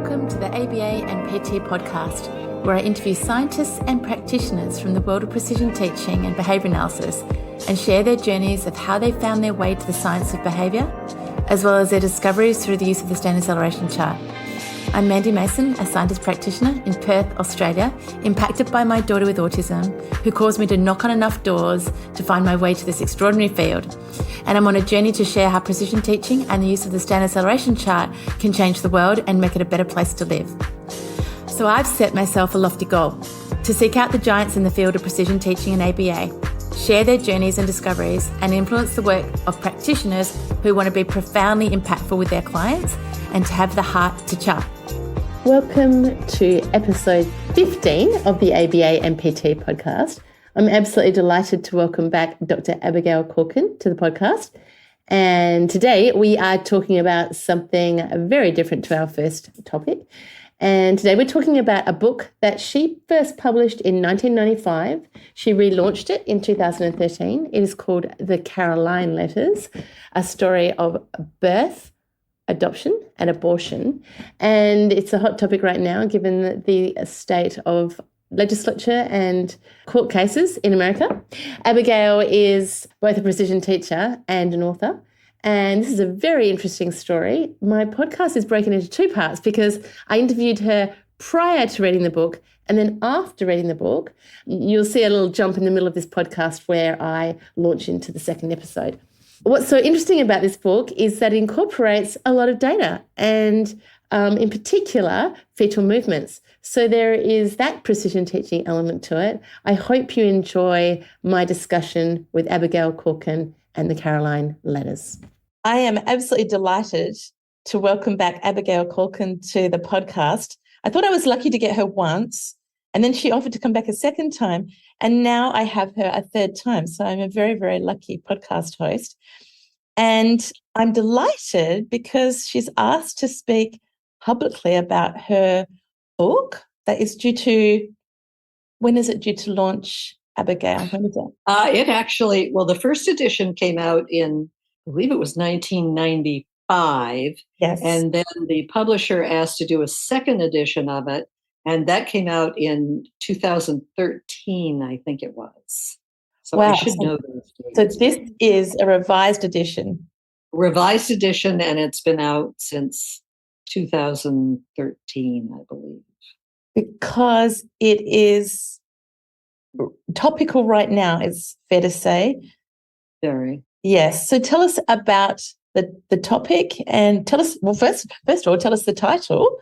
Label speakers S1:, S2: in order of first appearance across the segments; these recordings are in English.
S1: Welcome to the ABA and PT podcast, where I interview scientists and practitioners from the world of precision teaching and behaviour analysis and share their journeys of how they found their way to the science of behaviour, as well as their discoveries through the use of the standard celeration chart. I'm Mandy Mason, a scientist practitioner in Perth, Australia, impacted by my daughter with autism, who caused me to knock on enough doors to find my way to this extraordinary field. And I'm on a journey to share how precision teaching and the use of the standard celeration chart can change the world and make it a better place to live. So I've set myself a lofty goal to seek out the giants in the field of precision teaching and ABA, share their journeys and discoveries, and influence the work of practitioners who want to be profoundly impactful with their clients and to have the heart to chart. Welcome to episode 15 of the ABA and PT podcast. I'm absolutely delighted to welcome back Dr. Abigail Calkin to the podcast. And today we are talking about something very different to our first topic. And today we're talking about a book that she first published in 1995. She relaunched it in 2013. It is called The Carolyne Letters, a story of birth, adoption and abortion. And it's a hot topic right now, given the state of legislature and court cases in America. Abigail is both a precision teacher and an author. And this is a very interesting story. My podcast is broken into two parts because I interviewed her prior to reading the book, and then after reading the book, you'll see a little jump in the middle of this podcast where I launch into the second episode. What's so interesting about this book is that it incorporates a lot of data and in particular, fetal movements. So there is that precision teaching element to it. I hope you enjoy my discussion with Abigail Calkin and the Carolyne Letters. I am absolutely delighted to welcome back Abigail Calkin to the podcast. I thought I was lucky to get her once, and then she offered to come back a second time, and now I have her a third time. So I'm a very, very lucky podcast host. And I'm delighted because she's asked to speak publicly about her book that is due to, when is it due to launch, Abigail? When is it?
S2: It actually, the first edition came out in, I believe it was 1995.
S1: Yes.
S2: And then the publisher asked to do a second edition of it. And that came out in 2013, I think it was. So
S1: wow.
S2: I should know those dates.
S1: So this is a revised edition.
S2: Revised edition, and it's been out since 2013, I believe.
S1: Because it is topical right now, it's fair to say.
S2: Very.
S1: Yes. So tell us about the topic and tell us, well, first of all, tell us the title.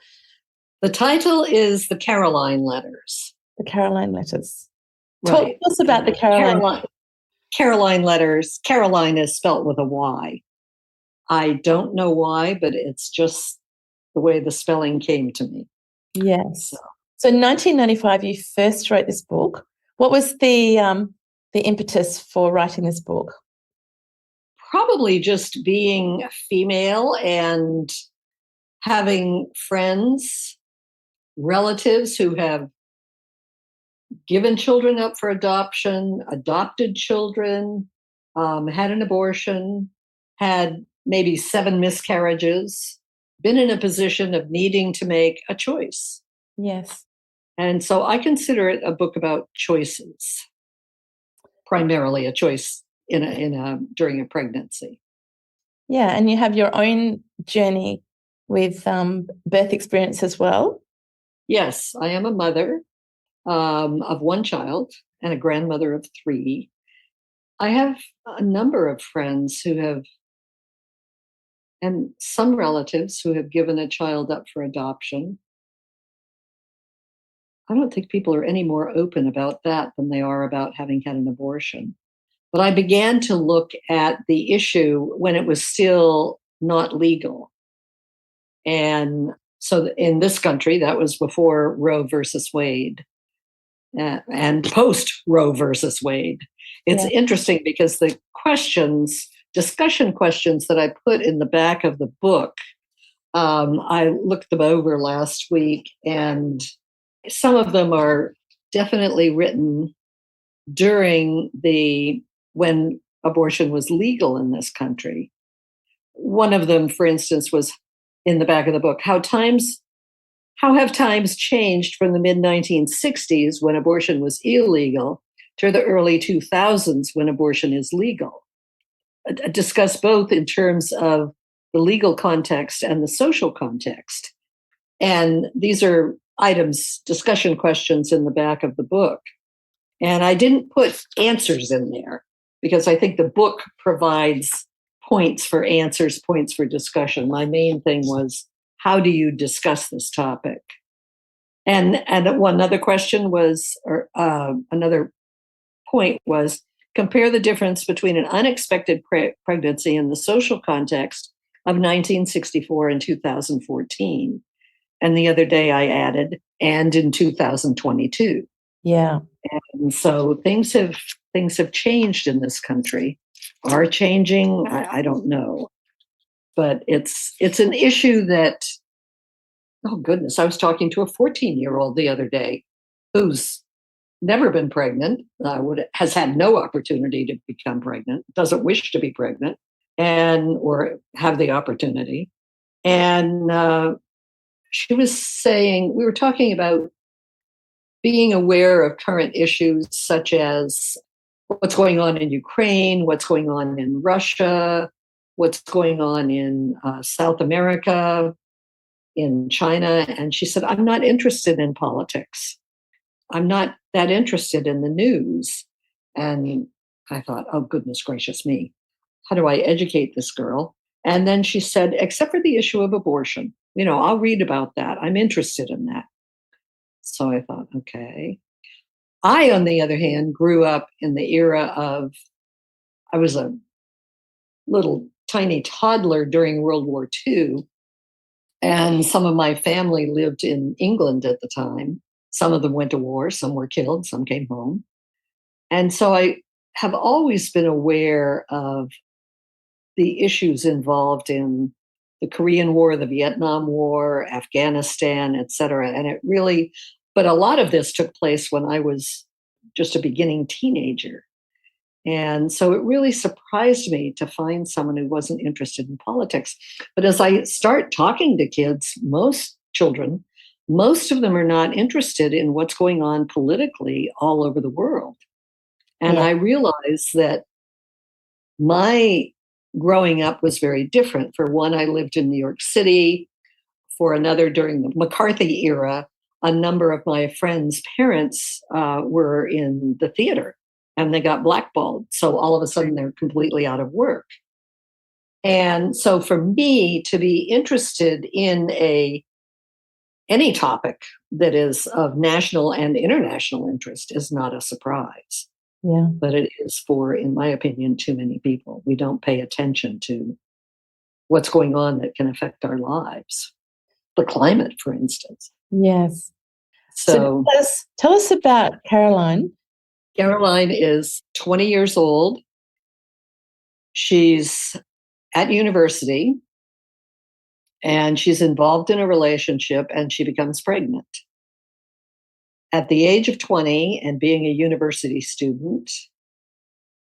S2: The title is The Carolyne Letters.
S1: The Carolyne Letters.
S2: Right.
S1: Tell us about the Carolyne.
S2: Carolyne Letters. Carolyne is spelt with a Y. I don't know why, but it's just the way the spelling came to me.
S1: Yes. So in 1995, you first wrote this book. What was the impetus for writing this book?
S2: Probably just being female and having friends, relatives who have given children up for adoption, adopted children, had an abortion, had maybe 7 miscarriages, been in a position of needing to make a choice.
S1: Yes.
S2: And so I consider it a book about choices, primarily a choice during a pregnancy.
S1: Yeah, and you have your own journey with birth experience as well.
S2: Yes, I am a mother of 1 child and a grandmother of 3. I have a number of friends and some relatives who have given a child up for adoption. I don't think people are any more open about that than they are about having had an abortion. But I began to look at the issue when it was still not legal. And so in this country, that was before Roe versus Wade and post Roe versus Wade. It's interesting because the discussion questions that I put in the back of the book, I looked them over last week, and some of them are definitely written during when abortion was legal in this country. One of them, for instance, was in the back of the book, how times how have times changed from the mid-1960s when abortion was illegal to the early 2000s when abortion is legal? Discuss both in terms of the legal context and the social context. And these are items, discussion questions in the back of the book. And I didn't put answers in there because I think the book provides points for answers, points for discussion. My main thing was, how do you discuss this topic? And one other question was, or another point was, compare the difference between an unexpected pregnancy in the social context of 1964 and 2014. And the other day I added, and in 2022.
S1: Yeah.
S2: And so things have changed in this country, are changing. I don't know, but it's an issue that, oh goodness, I was talking to a 14-year-old the other day who's never been pregnant, has had no opportunity to become pregnant, doesn't wish to be pregnant, and or have the opportunity. And she was saying, we were talking about being aware of current issues such as what's going on in Ukraine, what's going on in Russia, what's going on in South America, in China. And she said, I'm not interested in politics. I'm not that interested in the news. And I thought, oh, goodness gracious me, how do I educate this girl? And then she said, except for the issue of abortion, I'll read about that. I'm interested in that. So I thought, okay. I, on the other hand, grew up in the era of, I was a little tiny toddler during World War II. And some of my family lived in England at the time. Some of them went to war, some were killed, some came home. And so I have always been aware of the issues involved in the Korean War, the Vietnam War, Afghanistan, et cetera. And it really, but a lot of this took place when I was just a beginning teenager. And so it really surprised me to find someone who wasn't interested in politics. But as I start talking to kids, most children, most of them are not interested in what's going on politically all over the world. And I realized that my growing up was very different. For one, I lived in New York City. For another, during the McCarthy era, a number of my friends' parents were in the theater and they got blackballed. So all of a sudden they're completely out of work. And so for me to be interested in any topic that is of national and international interest is not a surprise.
S1: Yeah.
S2: But it is for, in my opinion, too many people. We don't pay attention to what's going on that can affect our lives. The climate, for instance.
S1: Yes.
S2: So
S1: tell us about Carolyne.
S2: Carolyne is 20 years old. She's at university and she's involved in a relationship and she becomes pregnant. At the age of 20 and being a university student,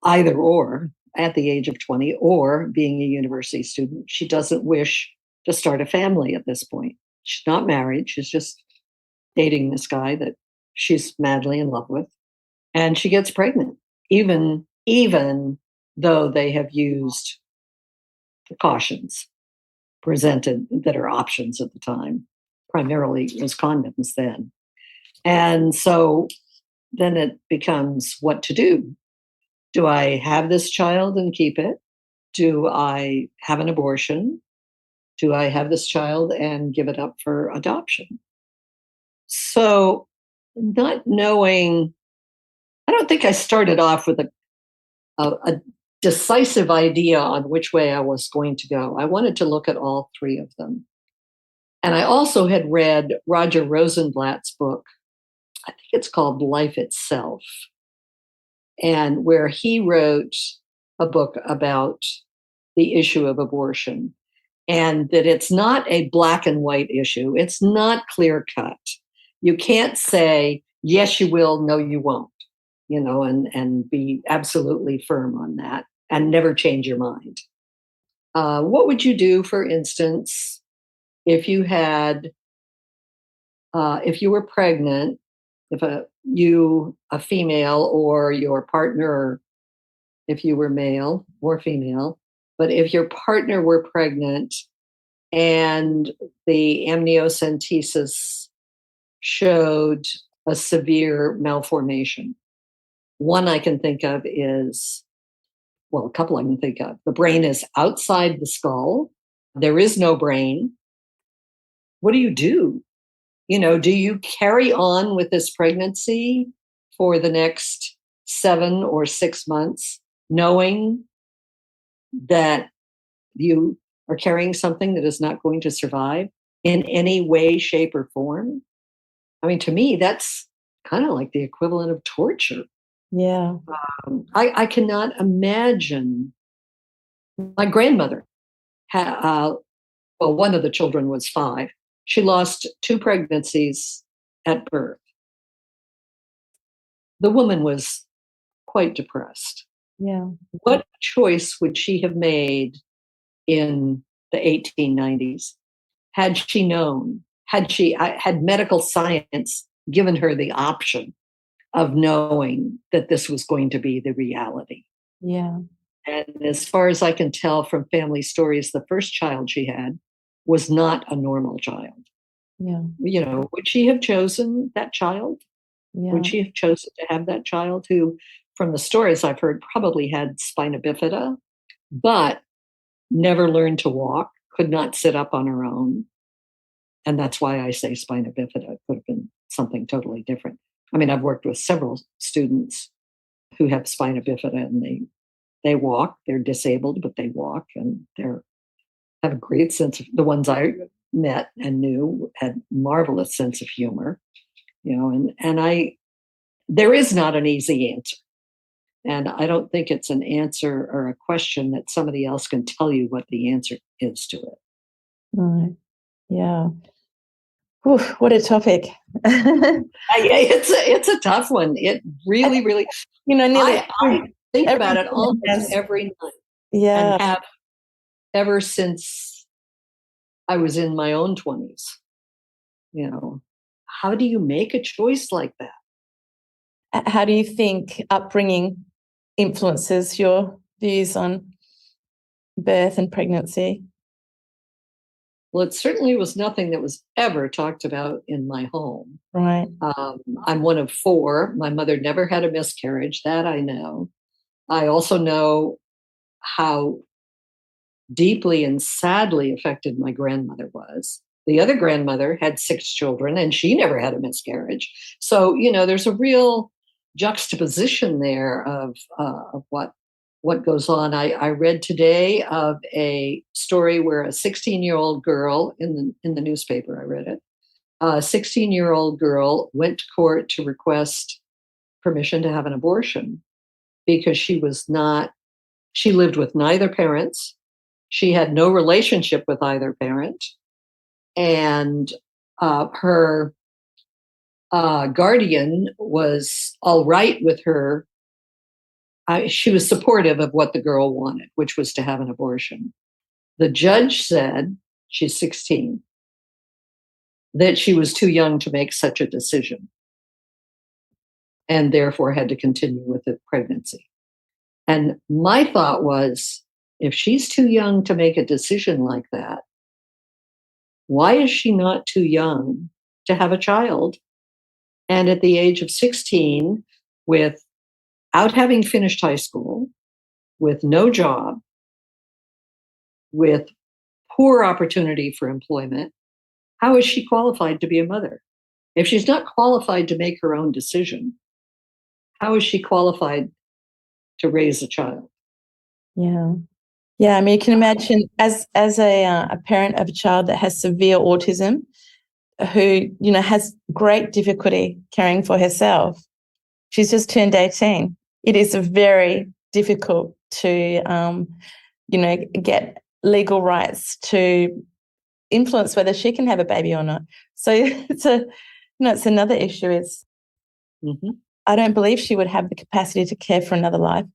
S2: either or, at the age of 20 or being a university student, she doesn't wish to start a family at this point. She's not married. She's just dating this guy that she's madly in love with. And she gets pregnant, even though they have used the cautions presented that are options at the time. Primarily it was condoms then. And so then it becomes what to do. Do I have this child and keep it? Do I have an abortion? Do I have this child and give it up for adoption? So, not knowing, I don't think I started off with a decisive idea on which way I was going to go. I wanted to look at all three of them. And I also had read Roger Rosenblatt's book, I think it's called Life Itself, and where he wrote a book about the issue of abortion, and that it's not a black and white issue. It's not clear cut. You can't say, yes, you will, no, you won't, and be absolutely firm on that and never change your mind. What would you do, for instance, if you had if you were pregnant, if a female, or your partner, if you were male or female, but if your partner were pregnant and the amniocentesis showed a severe malformation, one I can think of is, well, a couple I can think of. The brain is outside the skull. There is no brain. What do you do? Do you carry on with this pregnancy for the next 7 or 6 months, knowing that you are carrying something that is not going to survive in any way, shape, or form? I mean, to me, that's kind of like the equivalent of torture.
S1: Yeah.
S2: I cannot imagine. My grandmother, one of the children was 5. She lost 2 pregnancies at birth. The woman was quite depressed.
S1: Yeah.
S2: What choice would she have made in the 1890s had she known, had medical science given her the option of knowing that this was going to be the reality?
S1: Yeah.
S2: And as far as I can tell from family stories, the first child she had was not a normal child.
S1: Yeah.
S2: Would she have chosen that child?
S1: Yeah.
S2: Would she have chosen to have that child who, from the stories I've heard, probably had spina bifida, but never learned to walk, could not sit up on her own? And that's why I say spina bifida. It could have been something totally different. I mean, I've worked with several students who have spina bifida, and they walk. They're disabled, but they walk, and have a great sense of, the ones I met and knew had marvelous sense of humor, and there is not an easy answer. And I don't think it's an answer or a question that somebody else can tell you what the answer is to it.
S1: Right. Yeah. Whew, what a topic.
S2: It's a tough one. It really, really,
S1: nearly
S2: I think about it almost every night.
S1: Yeah.
S2: And have ever since I was in my own 20s. How do you make a choice like that?
S1: How do you think upbringing influences your views on birth and pregnancy?
S2: Well, it certainly was nothing that was ever talked about in my home.
S1: Right.
S2: I'm one of 4. My mother never had a miscarriage, that I know. I also know how deeply and sadly affected my grandmother was. The other grandmother had 6 children, and she never had a miscarriage. So, there's a real juxtaposition there of what goes on. I read today of a story where a 16-year-old girl, in the newspaper, I read it. A 16-year-old girl went to court to request permission to have an abortion because she lived with neither parents. She had no relationship with either parent. And her guardian was all right with her. She was supportive of what the girl wanted, which was to have an abortion. The judge said, she's 16, that she was too young to make such a decision and therefore had to continue with the pregnancy. And my thought was, if she's too young to make a decision like that, why is she not too young to have a child? And at the age of 16, without having finished high school, with no job, with poor opportunity for employment, how is she qualified to be a mother? If she's not qualified to make her own decision, how is she qualified to raise a child?
S1: Yeah. Yeah, I mean, you can imagine as a parent of a child that has severe autism, who, has great difficulty caring for herself. She's just turned 18. It is very difficult to, get legal rights to influence whether she can have a baby or not. So it's another issue. I don't believe she would have the capacity to care for another life.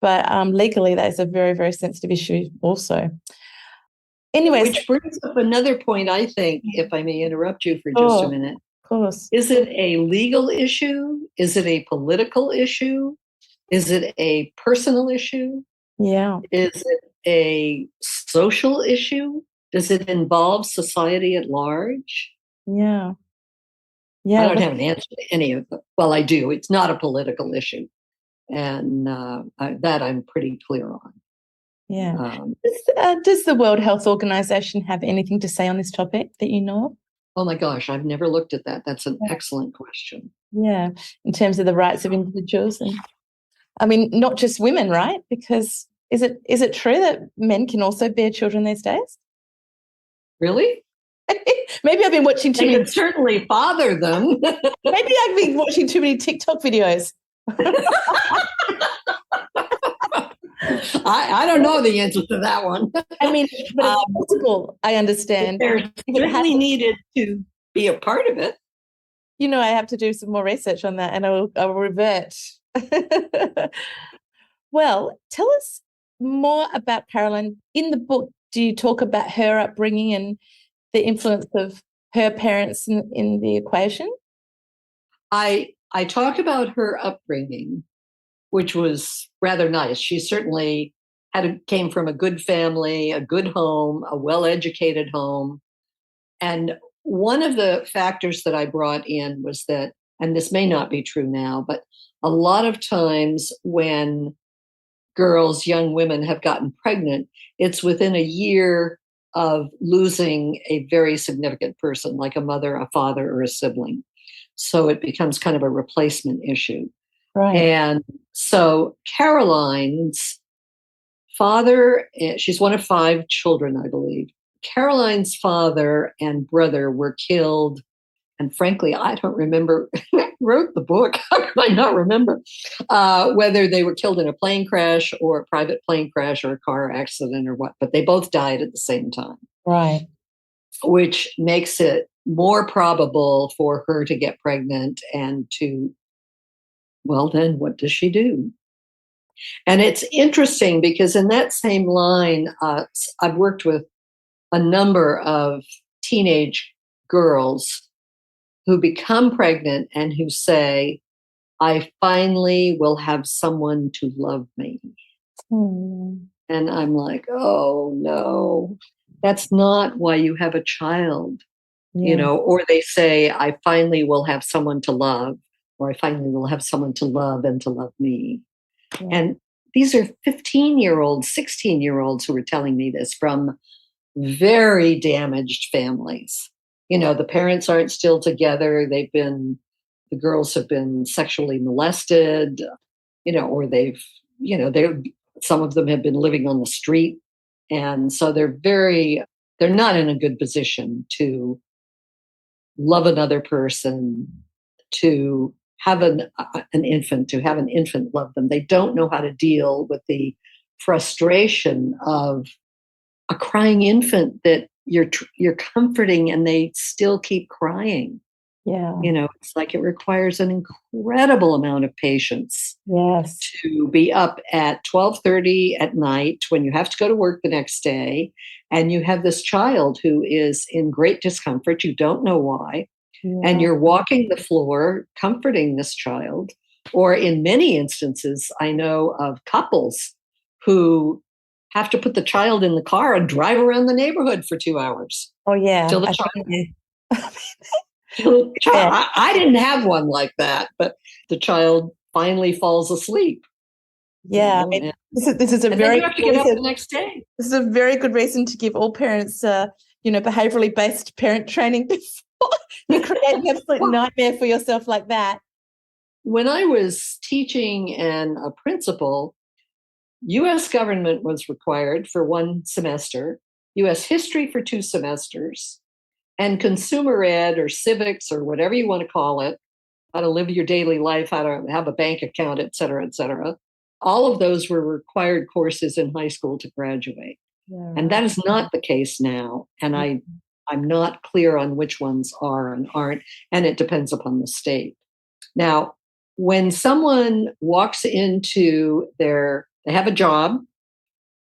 S1: But legally, that is a very, very sensitive issue also. Anyway.
S2: Which brings up another point, I think, if I may interrupt you for just a minute.
S1: Of course.
S2: Is it a legal issue? Is it a political issue? Is it a personal issue?
S1: Yeah.
S2: Is it a social issue? Does it involve society at large?
S1: Yeah.
S2: I
S1: Yeah.
S2: don't have an answer to any of them. Well, I do. It's not a political issue. And that I'm pretty clear on.
S1: Yeah. Does the World Health Organization have anything to say on this topic that you know of?
S2: Oh my gosh, I've never looked at that. That's an excellent question.
S1: Yeah, in terms of the rights of individuals, and I mean, not just women, right? Because is it true that men can also bear children these days?
S2: Really?
S1: Maybe I've been watching too
S2: They
S1: many.
S2: can certainly father them.
S1: Maybe I've been watching too many TikTok videos.
S2: I don't know the answer to that one.
S1: I mean, but it's possible, I understand.
S2: They're certainly needed to be a part of it.
S1: You know, I have to do some more research on that, and I will revert. Well, tell us more about Carolyne. In the book, do you talk about her upbringing and the influence of her parents in the equation?
S2: I talk about her upbringing, which was rather nice. She certainly came from a good family, a good home, a well-educated home. And one of the factors that I brought in was that, and this may not be true now, but a lot of times when girls, young women have gotten pregnant, it's within a year of losing a very significant person, like a mother, a father, or a sibling. So it becomes kind of a replacement issue.
S1: Right.
S2: And so Carolyne's father, she's one of 5 children, I believe. Carolyne's father and brother were killed. And frankly, I don't remember. I wrote the book. How can I not remember whether they were killed in a plane crash or a private plane crash or a car accident or what? But they both died at the same time.
S1: Right.
S2: Which makes it more probable for her to get pregnant and to, well, then what does she do? And it's interesting because in that same line, I've worked with a number of teenage girls who become pregnant and who say, I finally will have someone to love me. And I'm like, oh no, that's not why you have a child. You know, or they say, I finally will have someone to love, or I finally will have someone to love and to love me. Yeah. And these are 15-year-olds, 16-year-olds who are telling me this from very damaged families. You know, the parents aren't still together. The girls have been sexually molested, you know, or some of them have been living on the street. And so they're not in a good position to love another person, to have an infant, to have an infant love them. They don't know how to deal with the frustration of a crying infant that you're comforting and they still keep crying.
S1: Yeah.
S2: You know, it's like it requires an incredible amount of patience.
S1: Yes.
S2: To be up at 12:30 at night when you have to go to work the next day and you have this child who is in great discomfort, you don't know why, and you're walking the floor comforting this child. Or in many instances, I know of couples who have to put the child in the car and drive around the neighborhood for 2 hours.
S1: Oh yeah.
S2: Till the child, I didn't have one like that, but the child finally falls asleep.
S1: Yeah,
S2: you know,
S1: this is a very.
S2: You have to get up the next day.
S1: This is a very good reason to give all parents, behaviorally based parent training before you create an absolute nightmare for yourself like that.
S2: When I was teaching and a principal, U.S. government was required for 1 semester, U.S. history for 2 semesters, and consumer ed or civics or whatever you want to call it, how to live your daily life, how to have a bank account, et cetera, et cetera. All of those were required courses in high school to graduate. Yeah. And that is not the case now. And I'm not clear on which ones are and aren't, and it depends upon the state. Now, when someone walks into they have a job,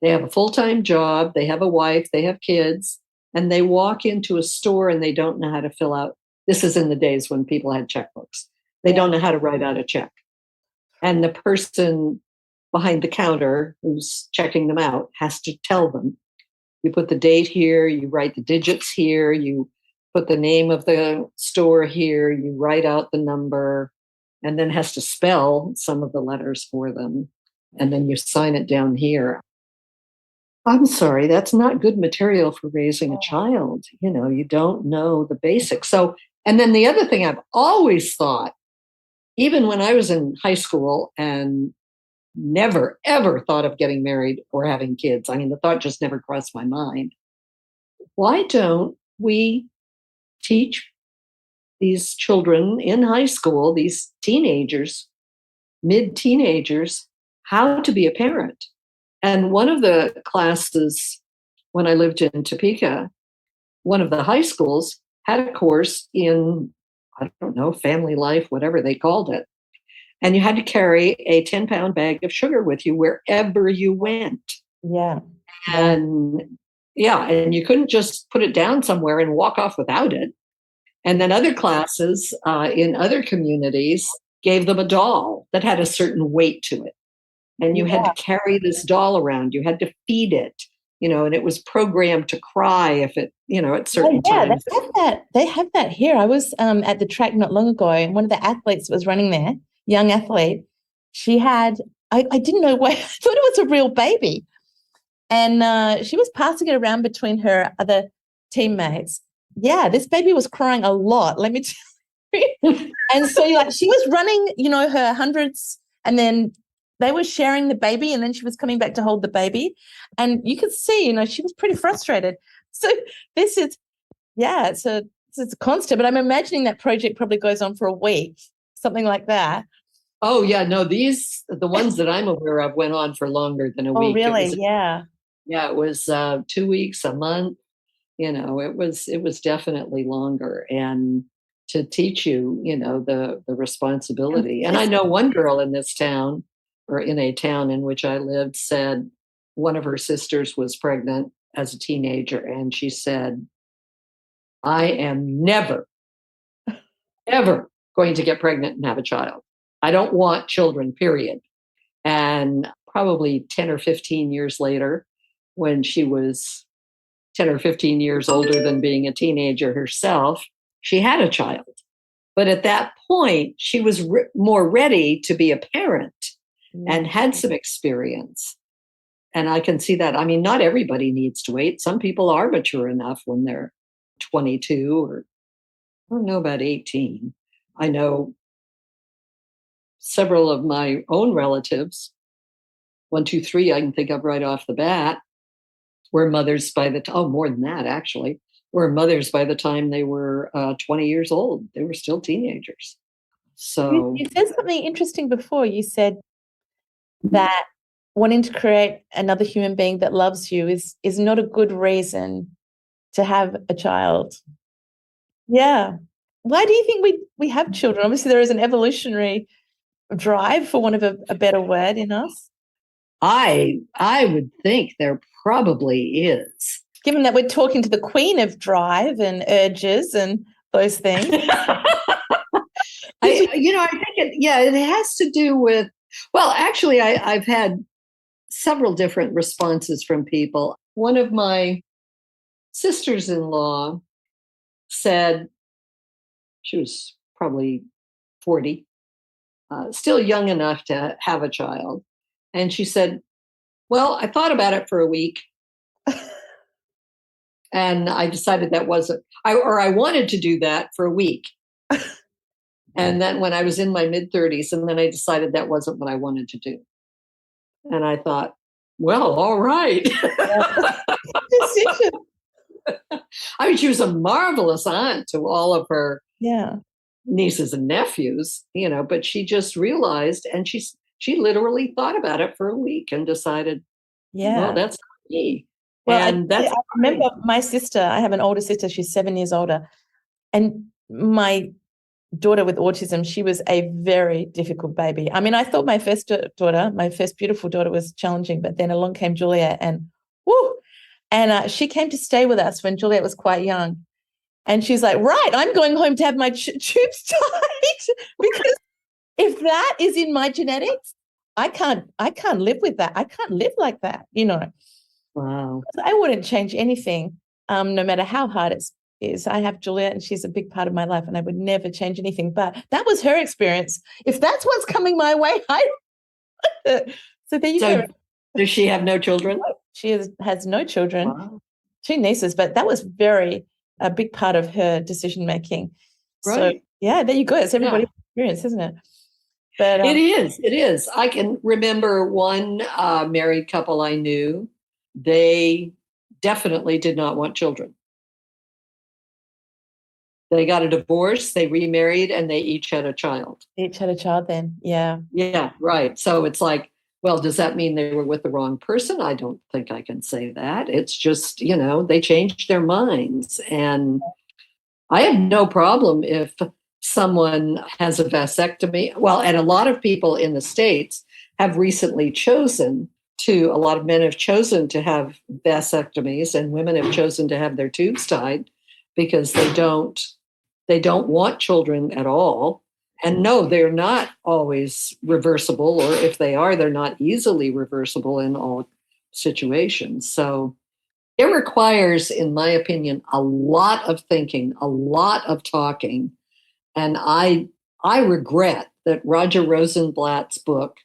S2: they have a full-time job, they have a wife, they have kids, and they walk into a store and they don't know how to fill out This is in the days when people had checkbooks. They don't know how to write out a check. And the person behind the counter who's checking them out has to tell them. You put the date here, you write the digits here, you put the name of the store here, you write out the number, and then has to spell some of the letters for them. And then you sign it down here. I'm sorry, that's not good material for raising a child. You don't know the basics. So, and then the other thing I've always thought, even when I was in high school and never, ever thought of getting married or having kids. I mean, the thought just never crossed my mind. Why don't we teach these children in high school, these teenagers, mid-teenagers, how to be a parent? And one of the classes when I lived in Topeka, one of the high schools had a course in, I don't know, family life, whatever they called it. And you had to carry a 10-pound bag of sugar with you wherever you went.
S1: Yeah.
S2: And and you couldn't just put it down somewhere and walk off without it. And then other classes in other communities gave them a doll that had a certain weight to it. And you had to carry this doll around. You had to feed it, and it was programmed to cry if it, at certain times.
S1: They have that here. I was at the track not long ago, and one of the athletes was running there, young athlete. She had, I didn't know why, I thought it was a real baby. And she was passing it around between her other teammates. Yeah, this baby was crying a lot, let me tell you. And so she was running, her hundreds, and then they were sharing the baby, and then she was coming back to hold the baby. And you could see, she was pretty frustrated. So this is, it's a constant, but I'm imagining that project probably goes on for a week, something like that.
S2: Oh, yeah. No, the ones that I'm aware of went on for longer than a week.
S1: Oh, really?
S2: Yeah, it was 2 weeks, a month. It was definitely longer. And to teach you, the responsibility. And I know one girl in this town, or in a town in which I lived, said one of her sisters was pregnant as a teenager. And she said, I am never, ever going to get pregnant and have a child. I don't want children, period. And probably 10 or 15 years later, when she was 10 or 15 years older than being a teenager herself, she had a child. But at that point, she was more ready to be a parent and had some experience. And I can see that. I mean, not everybody needs to wait. Some people are mature enough when they're 22 or I don't know about 18. I know several of my own relatives, 1, 2, 3, I can think of right off the bat, were mothers by the time, more than that, actually, were mothers by the time they were 20 years old. They were still teenagers. So
S1: you said something interesting before. You said that wanting to create another human being that loves you is not a good reason to have a child. Yeah. Why do you think we have children? Obviously, there is an evolutionary drive, for want of a better word, in us.
S2: I would think there probably is.
S1: Given that we're talking to the queen of drive and urges and those things.
S2: I think it has to do with, well, actually, I've had several different responses from people. One of my sisters-in-law said, she was probably 40, still young enough to have a child. And she said, well, I thought about it for a week. And I decided that wasn't, I wanted to do that for a week. And then when I was in my mid-30s, and then I decided that wasn't what I wanted to do. And I thought, well, all right. I mean, she was a marvelous aunt to all of her nieces and nephews, but she just realized, and she literally thought about it for a week and decided, well, that's not me.
S1: Well, and I remember my sister, I have an older sister, she's 7 years older, and my daughter with autism, she was a very difficult baby. I mean, I thought my first daughter, my first beautiful daughter, was challenging, but then along came Juliet, and she came to stay with us when Juliet was quite young.
S3: And she's like, right, I'm going home to have my tubes tied because if that is in my genetics, I can't live with that. I can't live like that,
S2: Wow.
S3: I wouldn't change anything, no matter how hard it is. I have Juliet and she's a big part of my life and I would never change anything. But that was her experience. If that's what's coming my way, so there you go.
S2: Does she have no children?
S3: She has no children,
S2: Wow.
S3: 2 nieces, but that was a big part of her decision making.
S2: Right.
S3: So yeah, there you go. It's everybody's experience, isn't it? But
S2: it is. I can remember one married couple I knew. They definitely did not want children. They got a divorce, they remarried, and they each had a child.
S3: Each had a child then, yeah.
S2: Yeah, right. So it's like, well, does that mean they were with the wrong person? I don't think I can say that. It's just, they changed their minds. And I have no problem if someone has a vasectomy. Well, and a lot of people in the States have recently a lot of men have chosen to have vasectomies, and women have chosen to have their tubes tied because they don't want children at all. And no, they're not always reversible, or if they are, they're not easily reversible in all situations. So it requires, in my opinion, a lot of thinking, a lot of talking. And I regret that Roger Rosenblatt's book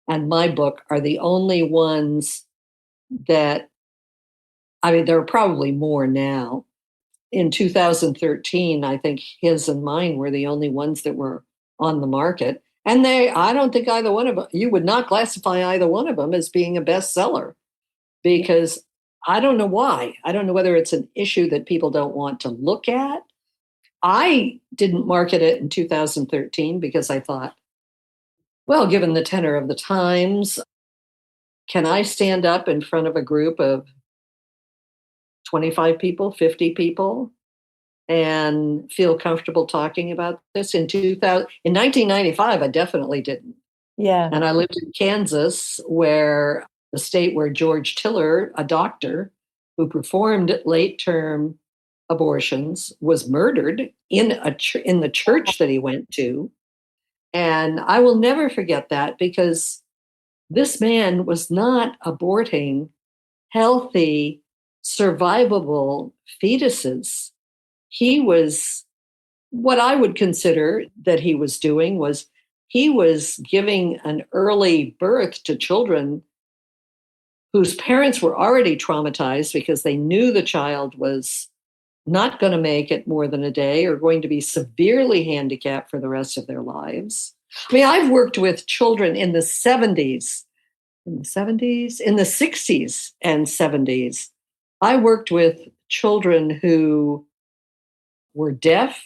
S2: and my book are the only ones that, there are probably more now. In 2013, I think his and mine were the only ones that were on the market. And I don't think either one of them, you would not classify either one of them as being a bestseller, because I don't know why. I don't know whether it's an issue that people don't want to look at. I didn't market it in 2013 because I thought, well, given the tenor of the times, can I stand up in front of a group of 25 people, 50 people, and feel comfortable talking about this? In 1995, I definitely didn't.
S3: Yeah.
S2: And I lived in Kansas, where the state where George Tiller, a doctor who performed late-term abortions, was murdered in the church that he went to. And I will never forget that, because this man was not aborting healthy, survivable fetuses. He was, what I would consider that he was doing was, he was giving an early birth to children whose parents were already traumatized because they knew the child was not going to make it more than a day, or going to be severely handicapped for the rest of their lives. I've worked with children in the 60s and 70s. I worked with children who were deaf,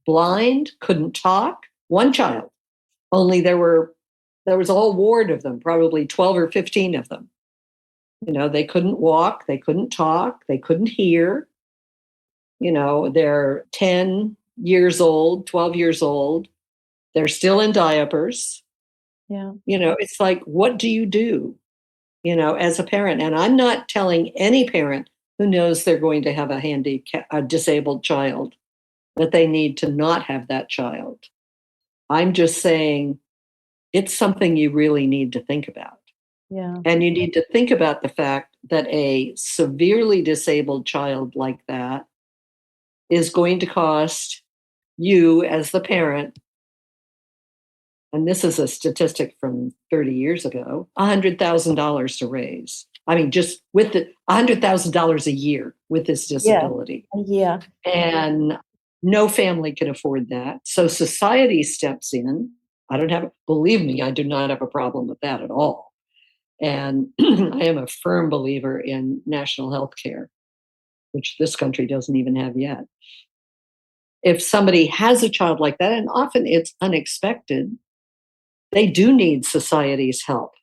S2: blind, couldn't talk. One child, only there was a whole ward of them, probably 12 or 15 of them. They couldn't walk, they couldn't talk, they couldn't hear. They're 10 years old, 12 years old. They're still in diapers.
S3: Yeah.
S2: It's like, what do you do, as a parent? And I'm not telling any parent who knows they're going to have a disabled child that they need to not have that child. I'm just saying it's something you really need to think about.
S3: Yeah.
S2: And you need to think about the fact that a severely disabled child like that is going to cost you, as the parent, and this is a statistic from 30 years ago, $100,000 to raise. Just with $100,000 a year with this disability.
S3: Yeah.
S2: And no family can afford that. So society steps in. Believe me, I do not have a problem with that at all. And I am a firm believer in national health care, which this country doesn't even have yet. If somebody has a child like that, and often it's unexpected, they do need society's help,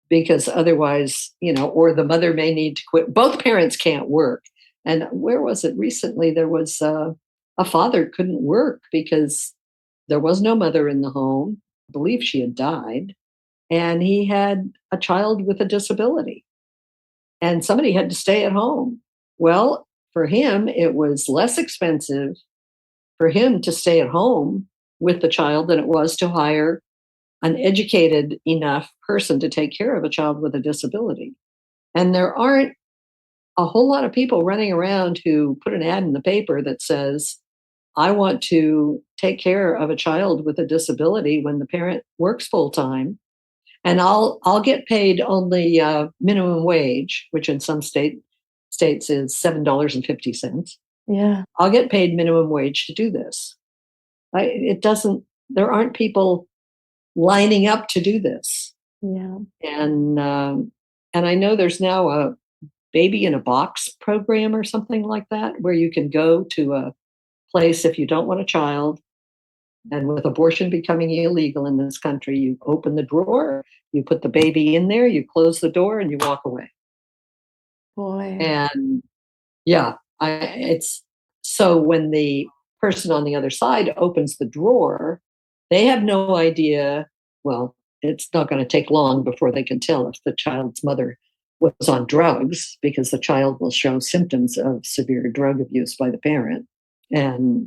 S2: because otherwise, or the mother may need to quit. Both parents can't work. And where was it recently? There was a father couldn't work because there was no mother in the home. I believe she had died. And he had a child with a disability. And somebody had to stay at home. Well, for him, it was less expensive for him to stay at home with the child than it was to hire an educated enough person to take care of a child with a disability. And there aren't a whole lot of people running around who put an ad in the paper that says, I want to take care of a child with a disability when the parent works full time, and I'll get paid only minimum wage, which in some states is $7.50.
S3: Yeah.
S2: I'll get paid minimum wage to do this. There aren't people lining up to do this.
S3: Yeah.
S2: And I know there's now a baby in a box program or something like that, where you can go to a place if you don't want a child. And with abortion becoming illegal in this country, you open the drawer, you put the baby in there, you close the door, and you walk away.
S3: Boy.
S2: And yeah, it's so when the person on the other side opens the drawer, they have no idea. Well, it's not going to take long before they can tell if the child's mother was on drugs, because the child will show symptoms of severe drug abuse by the parent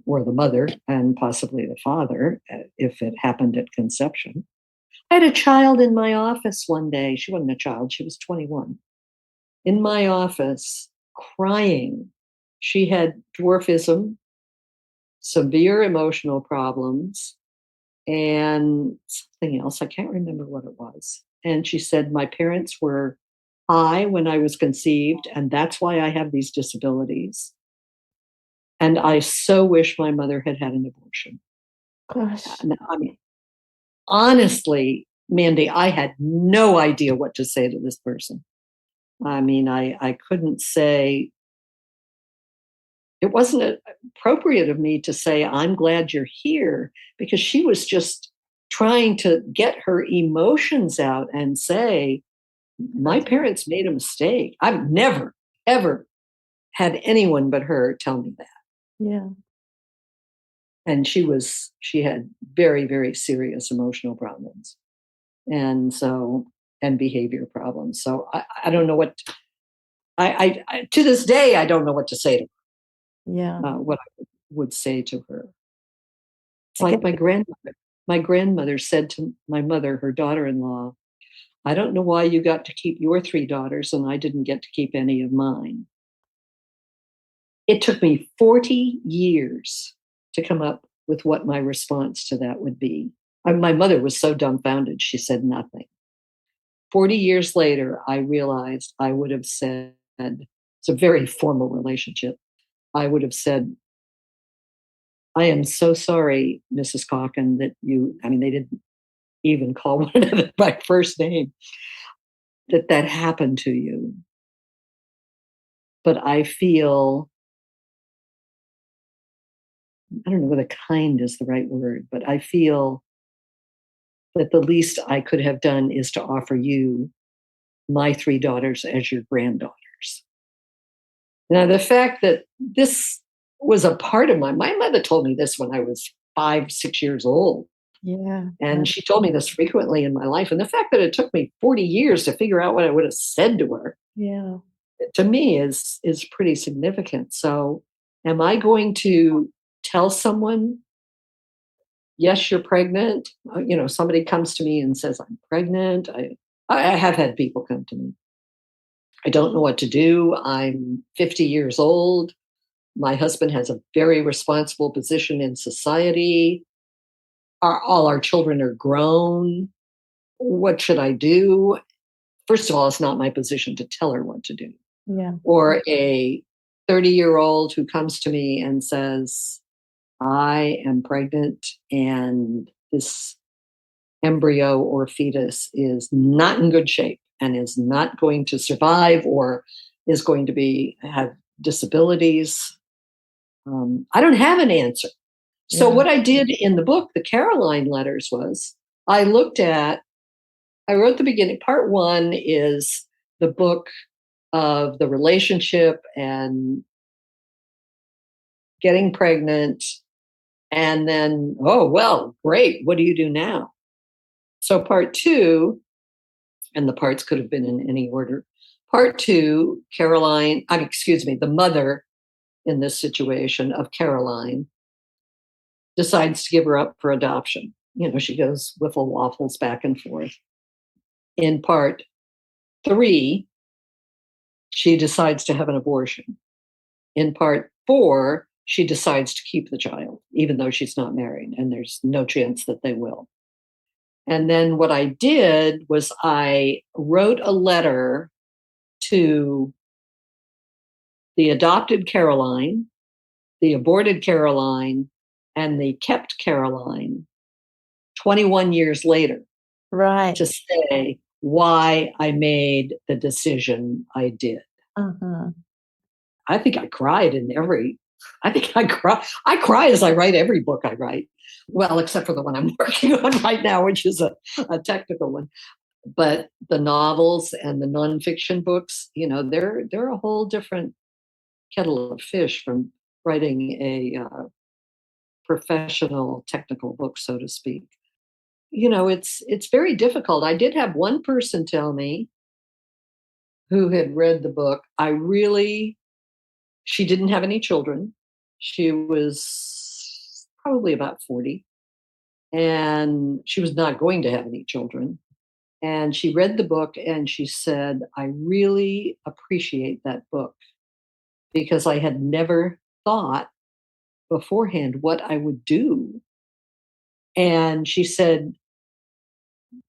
S2: or the mother, and possibly the father, if it happened at conception. I had a child in my office one day. She wasn't a child, she was 21. In my office, crying. She had dwarfism, severe emotional problems, and something else. I can't remember what it was. And she said, my parents were high when I was conceived, and that's why I have these disabilities. And I so wish my mother had had an abortion.
S3: Gosh.
S2: I mean, honestly, Mandy, I had no idea what to say to this person. I mean, I couldn't say, it wasn't appropriate of me to say, I'm glad you're here, because she was just trying to get her emotions out and say, my parents made a mistake. I've never, ever had anyone but her tell me that.
S3: Yeah.
S2: And she had very, very serious emotional problems. And behavior problems. So I don't know what, I to this day, I don't know what to say to her.
S3: Yeah.
S2: What I would say to her. It's like my grandmother. My grandmother said to my mother, her daughter-in-law, I don't know why you got to keep your 3 daughters and I didn't get to keep any of mine. It took me 40 years to come up with what my response to that would be. My mother was so dumbfounded, she said nothing. 40 years later, I realized I would have said, it's a very formal relationship. I would have said, I am so sorry, Mrs. Calkin, that they didn't even call one another by first name, that happened to you. But I feel, I don't know whether kind is the right word, but I feel that the least I could have done is to offer you my 3 daughters as your granddaughters. Now, the fact that this was a part of my mother told me this when I was 5, 6 years old.
S3: Yeah.
S2: And she told me this frequently in my life. And the fact that it took me 40 years to figure out what I would have said to her,
S3: Yeah.
S2: to me is pretty significant. So am I going to tell someone, yes, you're pregnant? Somebody comes to me and says, I'm pregnant. I have had people come to me. I don't know what to do. I'm 50 years old. My husband has a very responsible position in society. All our children are grown. What should I do? First of all, it's not my position to tell her what to do.
S3: Yeah.
S2: Or a 30-year-old who comes to me and says, I am pregnant and this embryo or fetus is not in good shape and is not going to survive or is going to have disabilities. I don't have an answer. So what I did in the book, the Carolyne Letters, was I wrote the beginning. Part 1 is the book of the relationship and getting pregnant. And then, oh, well, great. What do you do now? So part 2, and the parts could have been in any order. Part 2, the mother in this situation of Carolyne decides to give her up for adoption. She goes wiffle waffles back and forth. In part 3, she decides to have an abortion. In part 4, she decides to keep the child, even though she's not married, and there's no chance that they will. And then what I did was I wrote a letter to the adopted Carolyne, the aborted Carolyne, and the kept Carolyne 21 years later.
S3: Right.
S2: To say why I made the decision I did.
S3: Uh-huh.
S2: I think I cried I cry as I write every book I write. Well, except for the one I'm working on right now, which is a technical one. But the novels and the nonfiction books, they're a whole different kettle of fish from writing a professional technical book, so to speak. It's very difficult. I did have one person tell me who had read the book, she didn't have any children. She was probably about 40, and she was not going to have any children. And she read the book and she said, I really appreciate that book because I had never thought beforehand what I would do. And she said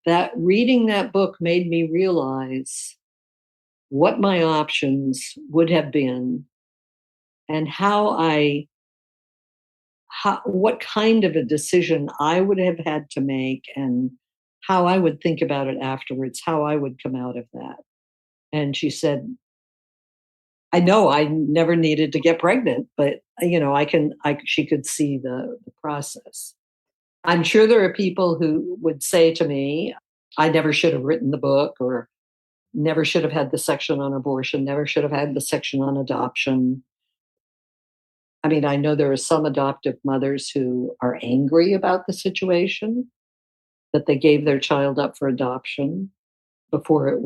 S2: that reading that book made me realize what my options would have been and what kind of a decision I would have had to make and how I would think about it afterwards, how I would come out of that. And she said, I know I never needed to get pregnant, but she could see the process. I'm sure there are people who would say to me, I never should have written the book, or never should have had the section on abortion, never should have had the section on adoption. I mean, I know there are some adoptive mothers who are angry about the situation, that they gave their child up for adoption before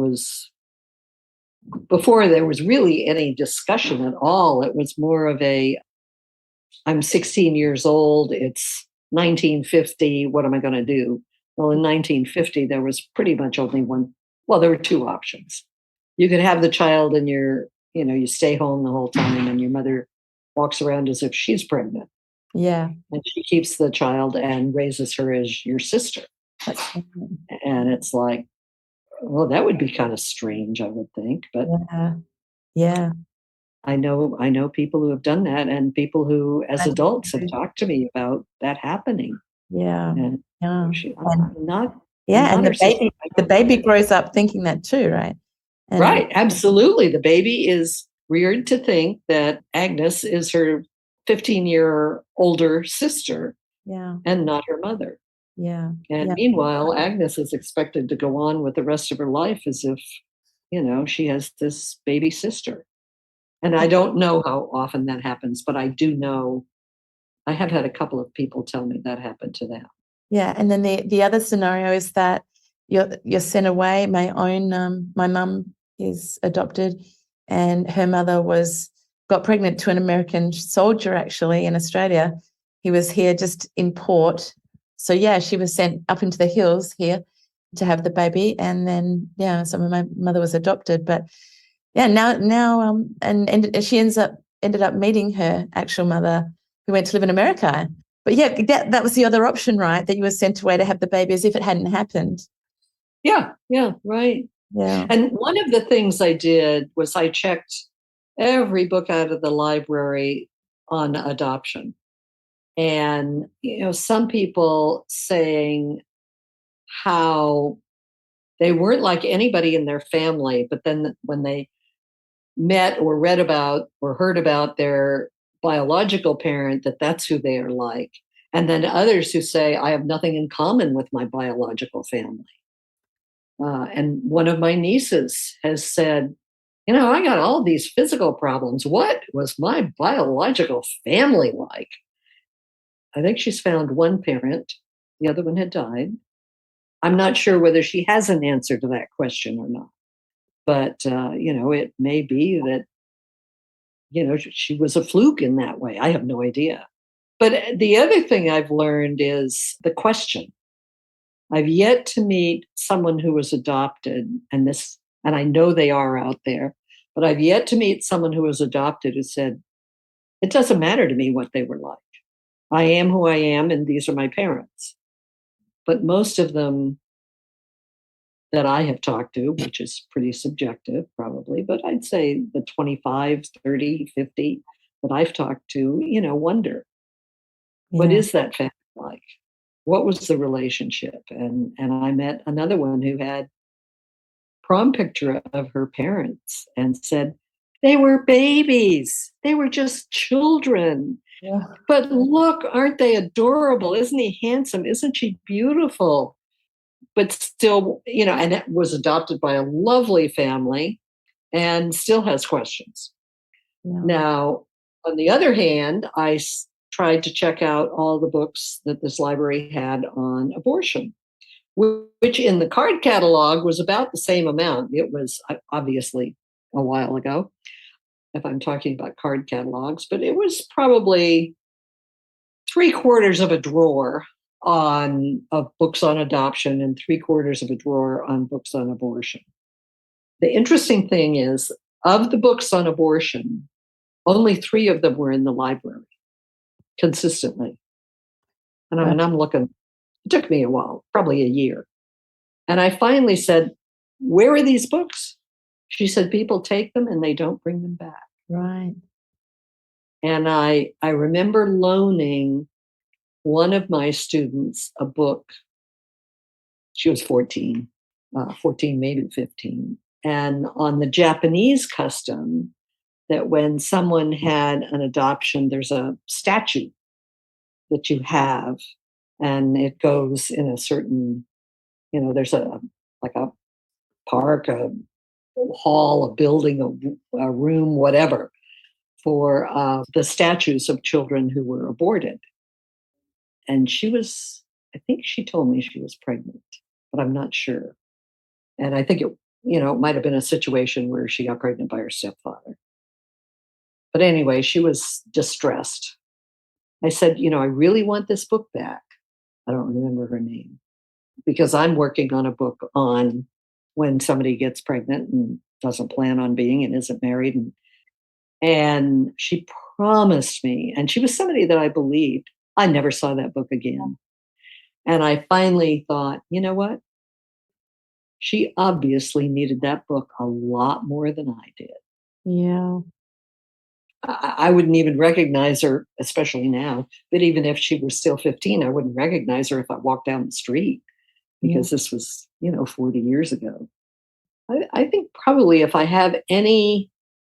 S2: there was really any discussion at all. It was more of I'm 16 years old, it's 1950, what am I going to do? Well, in 1950, there was pretty much only there were two options. You could have the child and you stay home the whole time and your mother walks around as if she's pregnant.
S3: Yeah.
S2: And she keeps the child and raises her as your sister. And it's like, well, that would be kind of strange, I would think. But
S3: yeah.
S2: I know people who have done that, and people who, as adults, have talked to me about that happening.
S3: Yeah.
S2: And
S3: the baby grows up thinking that too, right?
S2: Right, absolutely. The baby is reared to think that Agnes is her 15-year older sister, and not her mother.
S3: Yeah.
S2: And meanwhile, Agnes is expected to go on with the rest of her life as if, she has this baby sister. And I don't know how often that happens, but I do know I have had a couple of people tell me that happened to them.
S3: Yeah. And then the other scenario is that you're sent away. My mum is adopted, and her mother got pregnant to an American soldier, actually, in Australia. He was here just in port. So, she was sent up into the hills here to have the baby. And then, so my mother was adopted. But, now and she ended up meeting her actual mother, who went to live in America. But, that was the other option, right, that you were sent away to have the baby as if it hadn't happened.
S2: Yeah, right.
S3: Yeah.
S2: And one of the things I did was I checked every book out of the library on adoption. And, some people saying how they weren't like anybody in their family, but then when they met or read about or heard about their biological parent, that's who they are like. And then others who say, I have nothing in common with my biological family. And one of my nieces has said, I got all these physical problems. What was my biological family like? I think she's found one parent. The other one had died. I'm not sure whether she has an answer to that question or not. But, it may be that she was a fluke in that way. I have no idea. But the other thing I've learned is the question. I've yet to meet someone who was adopted, and I know they are out there, but I've yet to meet someone who was adopted who said, it doesn't matter to me what they were like. I am who I am, and these are my parents. But most of them that I have talked to, which is pretty subjective probably, but I'd say the 25, 30, 50 that I've talked to, wonder, what is that family like? What was the relationship? And I met another one who had prom picture of her parents and said, they were babies. They were just children.
S3: Yeah.
S2: But look, aren't they adorable? Isn't he handsome? Isn't she beautiful? But still, and it was adopted by a lovely family and still has questions. Yeah. Now, on the other hand, I tried to check out all the books that this library had on abortion, which in the card catalog was about the same amount. It was obviously a while ago, if I'm talking about card catalogs, but it was probably 3/4 of a drawer of books on adoption and 3/4 of a drawer on books on abortion. The interesting thing is, of the books on abortion, only 3 of them were in the library consistently. And I'm looking, it took me a while, probably a year. And I finally said, where are these books? She said, people take them and they don't bring them back.
S3: Right.
S2: And I remember loaning one of my students a book. She was 14, maybe 15. And on the Japanese custom that when someone had an adoption, there's a statue that you have, and it goes in a certain, there's a park, a hall, a building, a room, whatever, for the statues of children who were aborted. And I think she told me she was pregnant, but I'm not sure. And I think it might have been a situation where she got pregnant by her stepfather. But anyway, she was distressed. I said, I really want this book back. I don't remember her name, because I'm working on a book on when somebody gets pregnant and doesn't plan on being and isn't married. And she promised me, and she was somebody that I believed. I never saw that book again. And I finally thought, you know what? She obviously needed that book a lot more than I did.
S3: Yeah.
S2: I wouldn't even recognize her, especially now. But even if she was still 15, I wouldn't recognize her if I walked down the street, because this was, 40 years ago. I think probably if I have any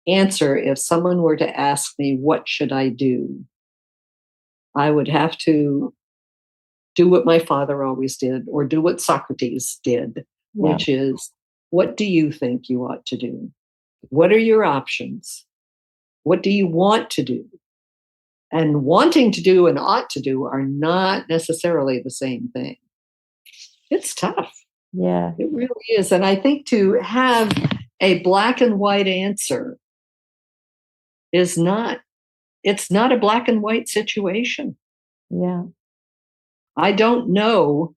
S2: answer, if someone were to ask me, what should I do? I would have to do what my father always did, or do what Socrates did, which is, what do you think you ought to do? What are your options? What do you want to do? And wanting to do and ought to do are not necessarily the same thing. It's tough.
S3: Yeah.
S2: It really is. And I think to have a black and white answer it's not a black and white situation.
S3: Yeah.
S2: I don't know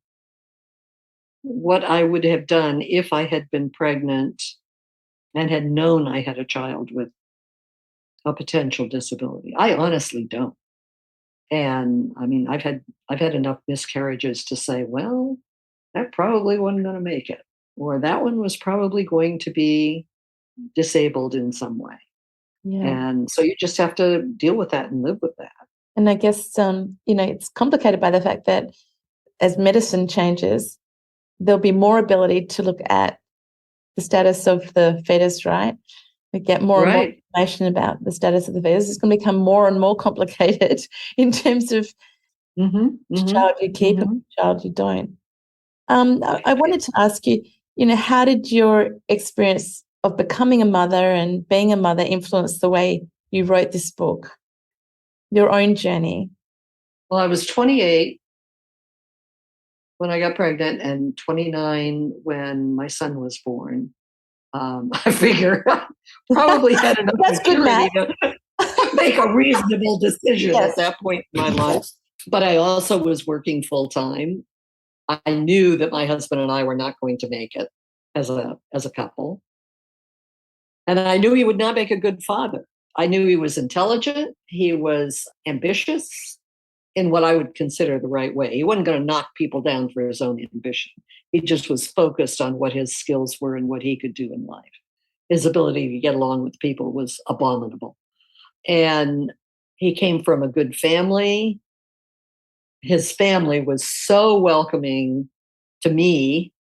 S2: what I would have done if I had been pregnant and had known I had a child with a potential disability. I honestly don't. And I mean, I've had enough miscarriages to say, well, that probably wasn't going to make it, or that one was probably going to be disabled in some way.
S3: Yeah.
S2: And so you just have to deal with that and live with that.
S3: And I guess, it's complicated by the fact that as medicine changes, there'll be more ability to look at the status of the fetus, right? We get more and more information about the status of the fetus. It's going to become more and more complicated in terms of which child you keep and which child you don't. I wanted to ask you, how did your experience of becoming a mother and being a mother influence the way you wrote this book, your own journey?
S2: Well, I was 28 when I got pregnant and 29 when my son was born. I figure probably had enough
S3: That's good math.
S2: make a reasonable decision
S3: Yes.
S2: at that point in my life. But I also was working full time. I knew that my husband and I were not going to make it as a couple. And I knew he would not make a good father. I knew he was intelligent. He was ambitious in what I would consider the right way. He wasn't going to knock people down for his own ambition. He just was focused on what his skills were and what he could do in life. His ability to get along with people was abominable. And he came from a good family. His family was so welcoming to me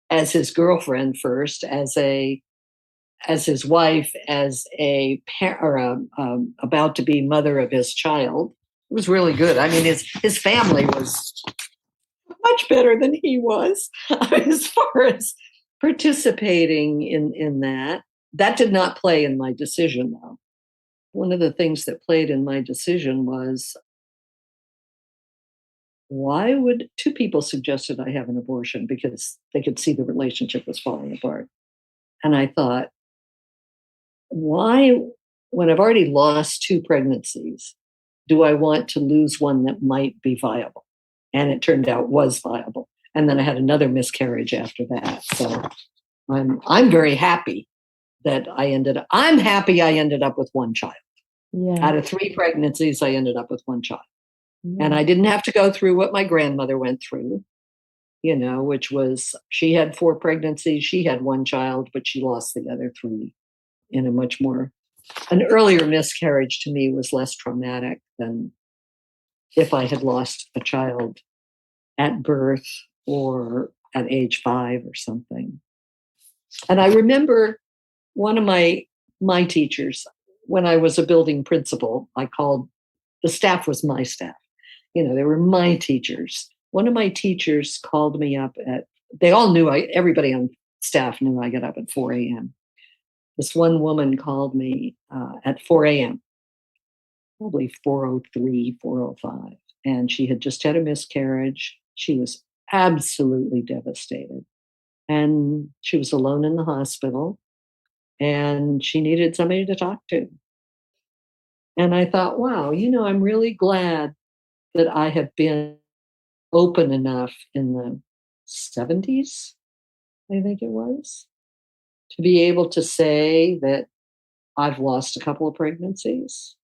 S2: as his girlfriend first, as his wife, as a about to be mother of his child. It was really good. I mean, his family was much better than he was as far as participating in that. That did not play in my decision, though. One of the things that played in my decision was, why would two people suggested I have an abortion? Because they could see the relationship was falling apart. And I thought, why, when I've already lost 2 pregnancies, do I want to lose one that might be viable? And it turned out was viable. And then I had another miscarriage after that. So I'm very happy that I'm happy I ended up with 1 child.
S3: Yeah.
S2: Out of 3 pregnancies, I ended up with 1 child.
S3: Yeah.
S2: And I didn't have to go through what my grandmother went through, which was, she had 4 pregnancies, she had 1 child, but she lost the other 3 in an earlier miscarriage. To me, was less traumatic than if I had lost a child at birth or at age 5 or something. And I remember one of my teachers, when I was a building principal, the staff was my staff. They were my teachers. One of my teachers called me up they all knew, everybody on staff knew I got up at 4 a.m. This one woman called me at 4 a.m., probably 4:03, 4:05. And she had just had a miscarriage. She was absolutely devastated. And she was alone in the hospital. And she needed somebody to talk to. And I thought, wow, I'm really glad that I have been open enough in the 70s, I think it was, to be able to say that I've lost a couple of pregnancies.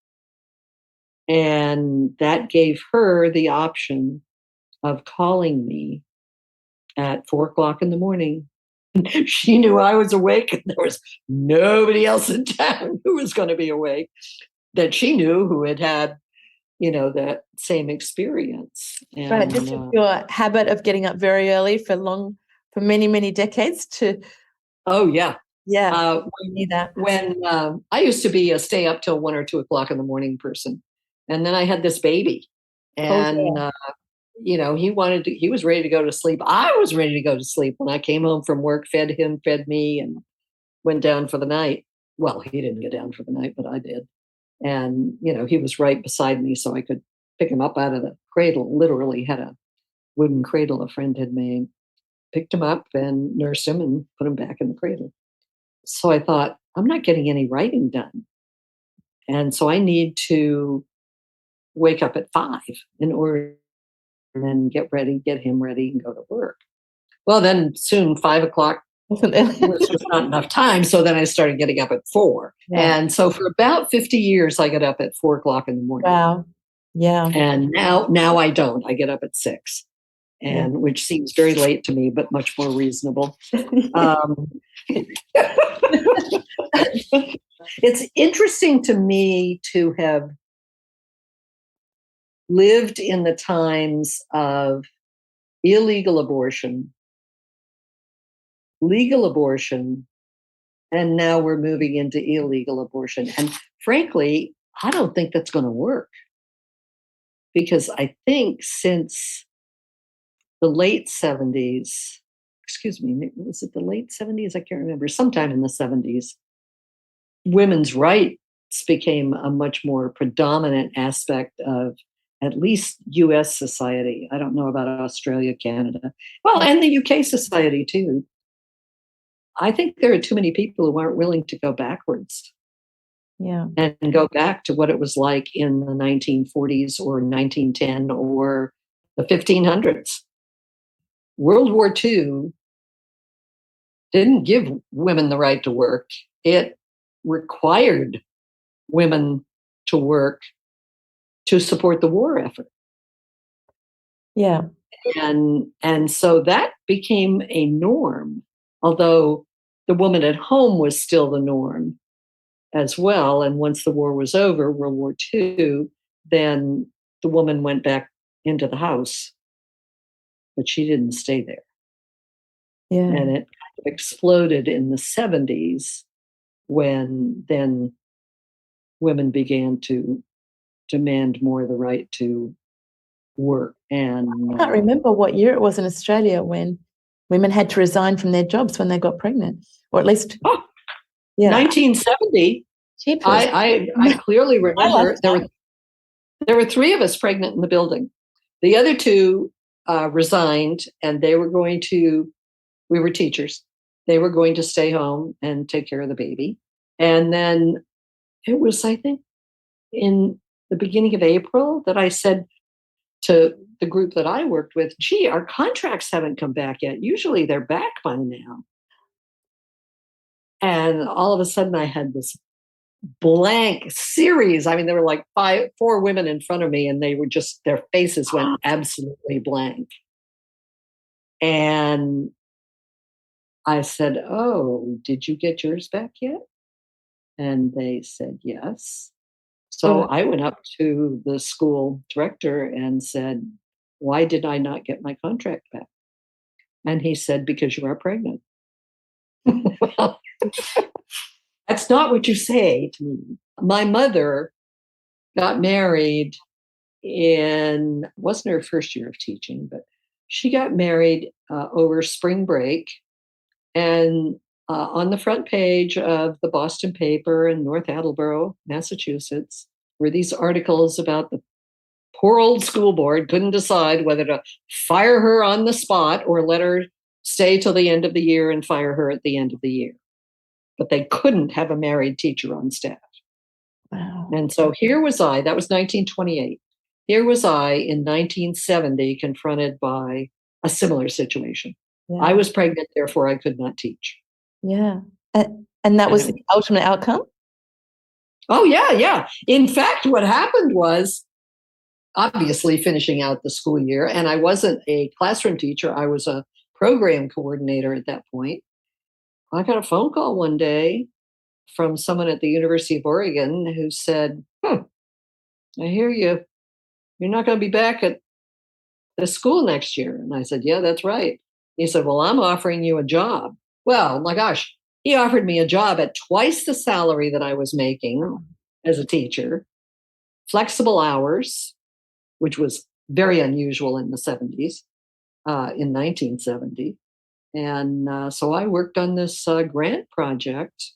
S2: And that gave her the option of calling me at 4:00 in the morning. She knew I was awake and there was nobody else in town who was going to be awake, that she knew, who had that same experience. And,
S3: Right. This is your habit of getting up very early for many, many decades to.
S2: Oh, yeah.
S3: Yeah. I knew that.
S2: When I used to be a stay up till 1 or 2 o'clock in the morning person. And then I had this baby, and, he was ready to go to sleep. I was ready to go to sleep when I came home from work, fed him, fed me, and went down for the night. Well, he didn't get down for the night, but I did. And, he was right beside me, so I could pick him up out of the cradle. Literally had a wooden cradle a friend had made. Picked him up and nursed him and put him back in the cradle. So I thought, I'm not getting any writing done. And so I need to wake up at 5 in order to then get him ready and go to work. Well, then soon 5 o'clock was not enough time. So then I started getting up at 4. Yeah. And so for about 50 years, I get up at 4:00 in the morning.
S3: Wow. Yeah.
S2: And now I don't. I get up at 6. And which seems very late to me, but much more reasonable. It's interesting to me to have lived in the times of illegal abortion, legal abortion, and now we're moving into illegal abortion. And frankly, I don't think that's going to work, because I think since the late 70s, was it the late 70s? I can't remember. Sometime in the 70s, women's rights became a much more predominant aspect of at least US society. I don't know about Australia, Canada. Well, and the UK society too. I think there are too many people who aren't willing to go backwards.
S3: Yeah.
S2: and go back to what it was like in the 1940s or 1910 or the 1500s. World War II didn't give women the right to work. It required women to work to support the war effort.
S3: Yeah.
S2: And so that became a norm, although the woman at home was still the norm as well. And once the war was over, World War II, then the woman went back into the house, but she didn't stay there.
S3: Yeah.
S2: And it kind of exploded in the 70s when then women began to demand more the right to work. And
S3: I can't remember what year it was in Australia when women had to resign from their jobs when they got pregnant, or at least,
S2: 1970.
S3: Jeepers.
S2: I clearly remember there were three of us pregnant in the building. The other two resigned, and we were teachers. They were going to stay home and take care of the baby. And then it was, I think, in the beginning of April that I said to the group that I worked with, gee, our contracts haven't come back yet. Usually they're back by now. And all of a sudden I had this blank series. I mean, there were like four women in front of me, and they were just, their faces went absolutely blank. And I said, oh, did you get yours back yet? And they said, yes. So I went up to the school director and said, why did I not get my contract back? And he said, because you are pregnant. Well, that's not what you say to me. My mother got married wasn't her first year of teaching, but she got married over spring break. And on the front page of the Boston paper in North Attleboro, Massachusetts, were these articles about the poor old school board couldn't decide whether to fire her on the spot or let her stay till the end of the year and fire her at the end of the year. But they couldn't have a married teacher on staff.
S3: Wow.
S2: And so here was I, that was 1928. Here was I in 1970 confronted by a similar situation.
S3: Yeah.
S2: I was pregnant, therefore I could not teach.
S3: Yeah. And that was the ultimate outcome?
S2: Oh, yeah, yeah. In fact, what happened was, obviously finishing out the school year, and I wasn't a classroom teacher, I was a program coordinator at that point. I got a phone call one day from someone at the University of Oregon who said, I hear you're not going to be back at the school next year. And I said, yeah, that's right. He said, well, I'm offering you a job. Well, my gosh, he offered me a job at twice the salary that I was making as a teacher, flexible hours, which was very unusual in the 70s, in 1970. And so I worked on this grant project,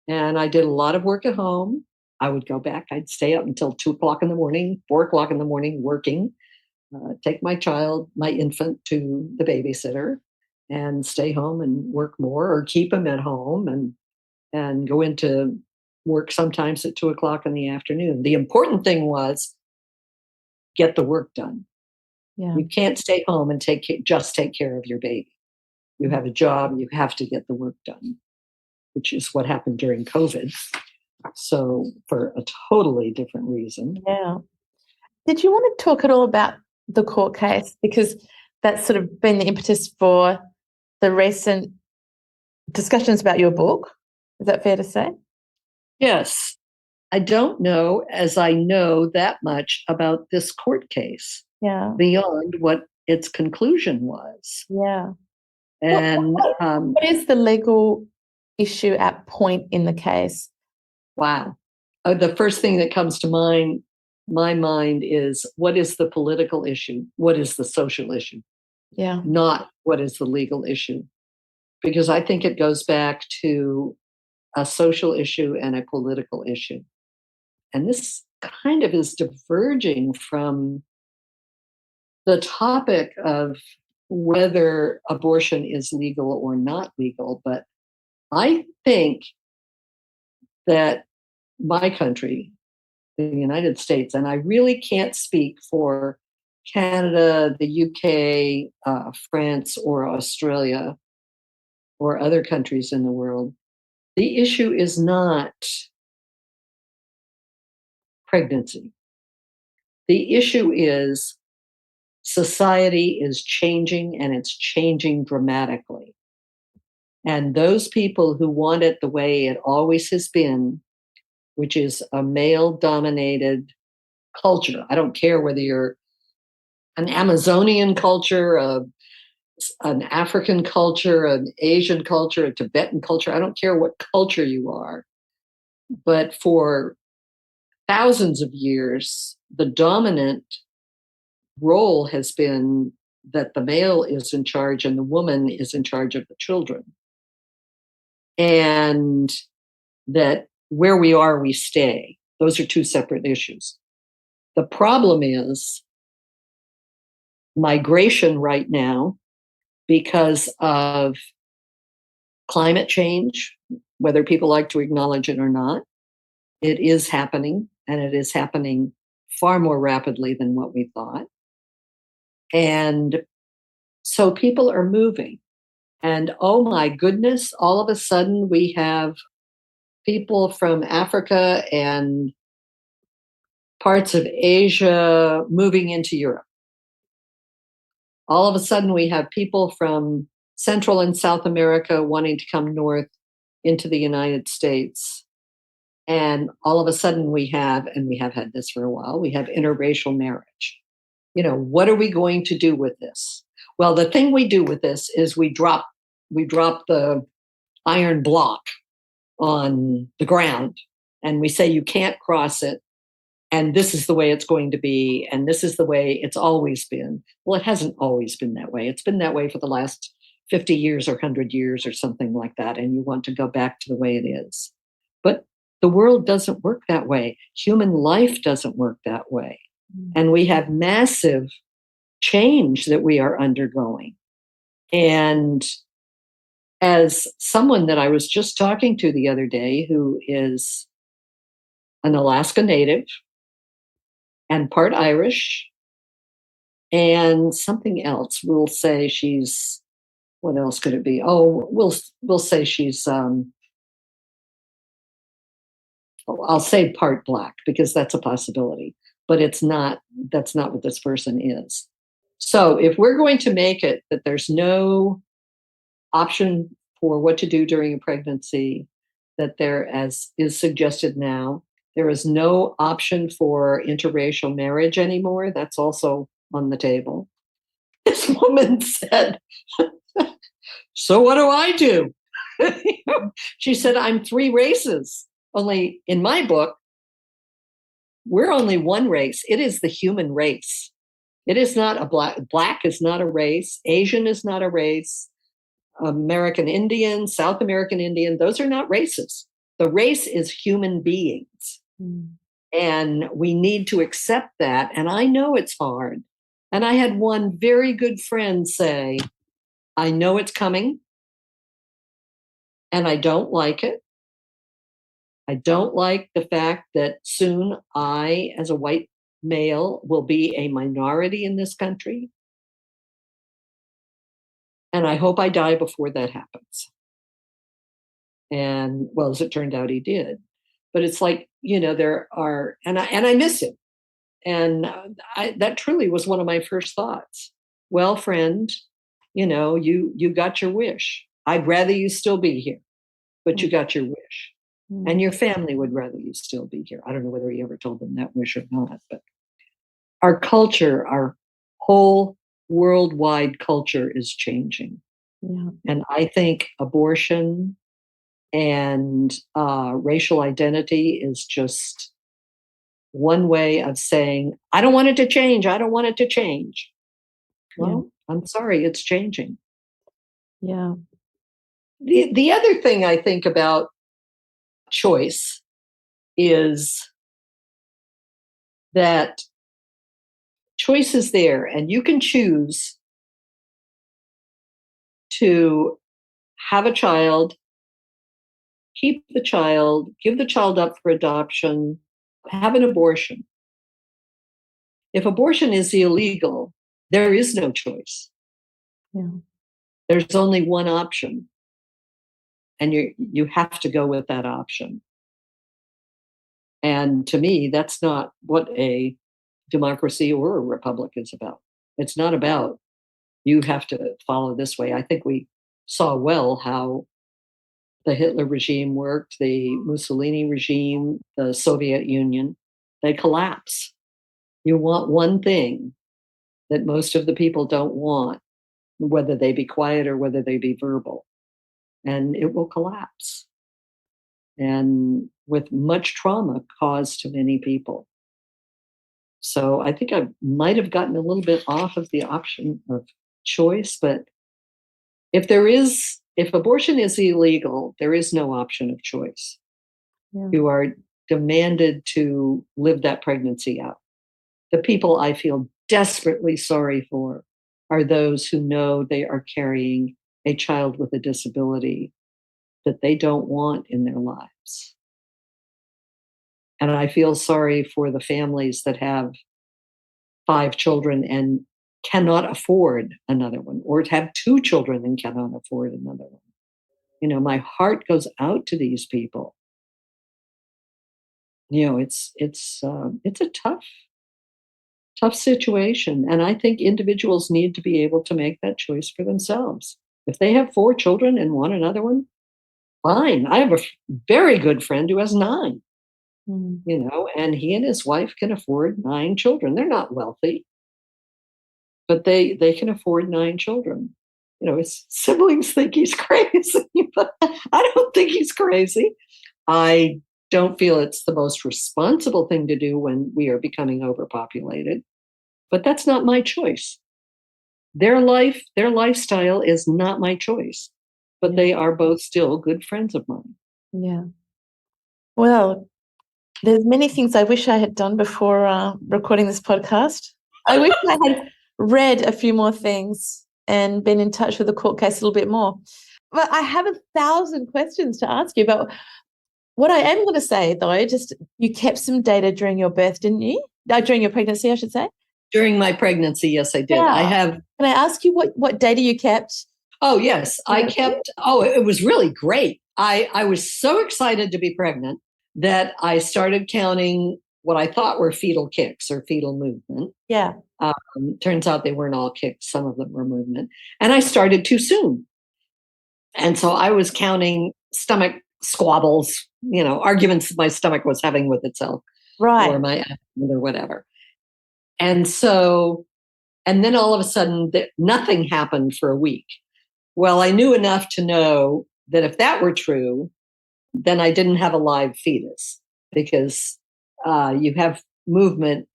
S2: and I did a lot of work at home. I would go back. I'd stay up until 2 o'clock in the morning, 4 o'clock in the morning working, take my infant to the babysitter, and stay home and work more, or keep him at home and go into work sometimes at 2 o'clock in the afternoon. The important thing was get the work done.
S3: Yeah.
S2: You can't stay home and just take care of your baby. You have a job, you have to get the work done, which is what happened during COVID. So for a totally different reason.
S3: Yeah. Did you want to talk at all about the court case? Because that's sort of been the impetus for the recent discussions about your book. Is that fair to say?
S2: Yes. I don't know as I know that much about this court case.
S3: Yeah.
S2: Beyond what its conclusion was.
S3: Yeah.
S2: And
S3: what is the legal issue at point in the case?
S2: Wow. The first thing that comes to my mind is, what is the political issue? What is the social issue?
S3: Yeah.
S2: Not what is the legal issue. Because I think it goes back to a social issue and a political issue. And this kind of is diverging from the topic of whether abortion is legal or not legal. But I think that my country, the United States, and I really can't speak for Canada, the UK, France, or Australia, or other countries in the world, the issue is not pregnancy. The issue is society is changing, and it's changing dramatically. And those people who want it the way it always has been, which is a male-dominated culture. I don't care whether you're an Amazonian culture, an African culture, an Asian culture, a Tibetan culture. I don't care what culture you are. But for thousands of years, the dominant role has been that the male is in charge and the woman is in charge of the children. And that where we are, we stay. Those are two separate issues. The problem is migration right now, because of climate change, whether people like to acknowledge it or not. It is happening, and it is happening far more rapidly than what we thought. And so people are moving. And oh my goodness, all of a sudden we have people from Africa and parts of Asia moving into Europe. All of a sudden we have people from Central and South America wanting to come north into the United States. And all of a sudden we have, and we have had this for a while, we have interracial marriage. You know, what are we going to do with this? Well, the thing we do with this is we drop the iron block on the ground, and we say you can't cross it, and this is the way it's going to be, and this is the way it's always been. Well, it hasn't always been that way. It's been that way for the last 50 years or 100 years or something like that, and you want to go back to the way it is. But the world doesn't work that way. Human life doesn't work that way. And we have massive change that we are undergoing. And as someone that I was just talking to the other day, who is an Alaska Native and part Irish and something else, we'll say she's, what else could it be? Oh, we'll say she's, I'll say part Black, because that's a possibility, but that's not what this person is. So if we're going to make it that there's no option for what to do during a pregnancy, that there, as is suggested now, there is no option for interracial marriage anymore, that's also on the table. This woman said, so what do I do? She said, I'm three races. Only in my book, we're only one race. It is the human race. It is not a black is not a race. Asian is not a race. American Indian, South American Indian, those are not races. The race is human beings. And we need to accept that. And I know it's hard. And I had one very good friend say, I know it's coming, and I don't like it. I don't like the fact that soon I, as a white male, will be a minority in this country. And I hope I die before that happens. And well, as it turned out, he did. But it's like, you know, there are, and I miss him. And that truly was one of my first thoughts. Well, friend, you know, you got your wish. I'd rather you still be here, but you got your wish. And your family would rather you still be here. I don't know whether he ever told them that wish or not, but our culture, our whole worldwide culture is changing.
S3: Yeah.
S2: And I think abortion and racial identity is just one way of saying, I don't want it to change. I don't want it to change. Well, I'm sorry, it's changing.
S3: Yeah.
S2: The other thing I think about choice is that choice is there, and you can choose to have a child, keep the child, give the child up for adoption, have an abortion. If abortion is illegal, there is no choice.
S3: Yeah.
S2: There's only one option, and you have to go with that option. And to me, that's not what a democracy or a republic is about. It's not about you have to follow this way. I think we saw well how the Hitler regime worked, the Mussolini regime, the Soviet Union. They collapse. You want one thing that most of the people don't want, whether they be quiet or whether they be verbal, and it will collapse. And with much trauma caused to many people. So I think I might have gotten a little bit off of the option of choice, but if abortion is illegal, there is no option of choice.
S3: Yeah.
S2: You are demanded to live that pregnancy out. The people I feel desperately sorry for are those who know they are carrying a child with a disability that they don't want in their lives. And I feel sorry for the families that have 5 children and cannot afford another one, or have 2 children and cannot afford another one. You know, my heart goes out to these people. You know, it's a tough situation, and I think individuals need to be able to make that choice for themselves. If they have 4 children and want another one, fine. I have a very good friend who has 9. You know, and he and his wife can afford 9 children. They're not wealthy, but they can afford 9 children. You know, his siblings think he's crazy, but I don't think he's crazy. I don't feel it's the most responsible thing to do when we are becoming overpopulated, but that's not my choice. Their lifestyle is not my choice, but they are both still good friends of mine.
S3: Yeah. Well, there's many things I wish I had done before recording this podcast. I wish I had read a few more things and been in touch with the court case a little bit more. But I have 1,000 questions to ask you. But what I am going to say, though, just you kept some data during your birth, didn't you? During your pregnancy, I should say.
S2: During my pregnancy, yes, I did.
S3: Yeah.
S2: I have.
S3: Can I ask you what data you kept?
S2: Oh, yes. I kept. Oh, it was really great. I was so excited to be pregnant that I started counting what I thought were fetal kicks or fetal movement.
S3: Yeah.
S2: Turns out they weren't all kicks. Some of them were movement. And I started too soon. And so I was counting stomach squabbles, you know, arguments my stomach was having with itself.
S3: Right.
S2: Or my or whatever. And so, and then all of a sudden, nothing happened for a week. Well, I knew enough to know that if that were true, then I didn't have a live fetus, because you have movement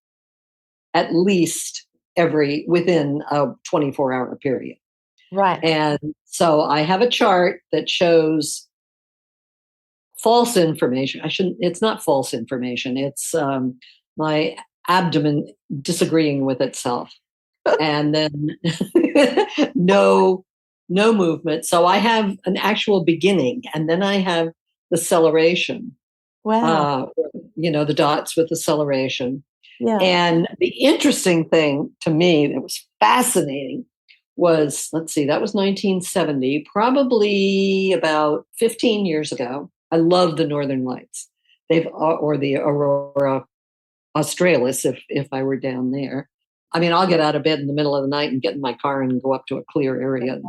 S2: at least within a 24-hour period.
S3: Right.
S2: And so I have a chart that shows false information. It's not false information. It's my abdomen disagreeing with itself. And then no movement. So I have an actual beginning, and then I have the celeration.
S3: Wow.
S2: You know, the dots with the celeration.
S3: Yeah.
S2: And the interesting thing to me that was fascinating was, let's see, that was 1970, probably about 15 years ago. I love the Northern Lights. Or the Aurora Australis, if I were down there. I mean, I'll get out of bed in the middle of the night and get in my car and go up to a clear area and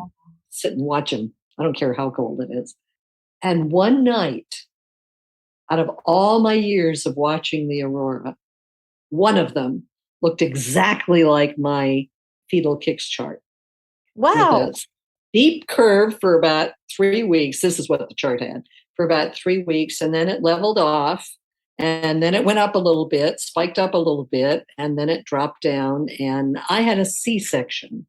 S2: sit and watch them. I don't care how cold it is. And one night, out of all my years of watching the Aurora, one of them looked exactly like my fetal kicks chart.
S3: Wow.
S2: With a steep curve for about 3 weeks. This is what the chart had for about 3 weeks. And then it leveled off. And then it went up a little bit, spiked up a little bit, and then it dropped down. And I had a C-section.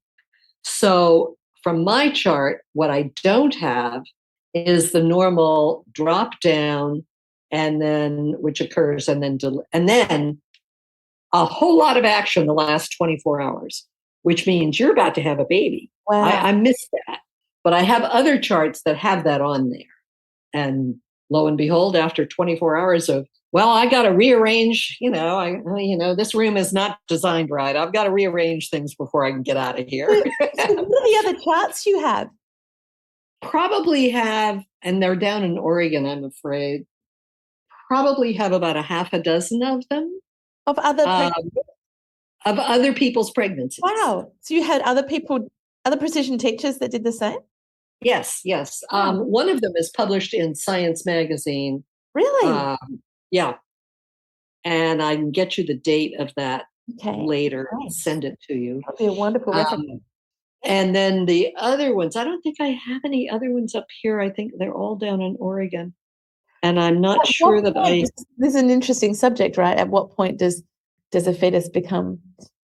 S2: So from my chart, what I don't have is the normal drop down, and then which occurs, and then a whole lot of action the last 24 hours, which means you're about to have a baby.
S3: Wow.
S2: I missed that, but I have other charts that have that on there. And lo and behold, after 24 hours of, well, I got to rearrange, this room is not designed right. I've got to rearrange things before I can get out of here.
S3: So what are the other charts you have?
S2: Probably have, and they're down in Oregon, I'm afraid, probably have about a half a dozen of them.
S3: Of other
S2: of other people's pregnancies.
S3: Wow. So you had other precision teachers that did the same?
S2: Yes.
S3: Wow.
S2: One of them is published in Science magazine.
S3: Really?
S2: Yeah. And I can get you the date of that later.
S3: Nice.
S2: Send it to you.
S3: That'd be a wonderful reference.
S2: And then the other ones, I don't think I have any other ones up here. I think they're all down in Oregon. And I'm not sure that
S3: this is an interesting subject, right? At what point does a fetus become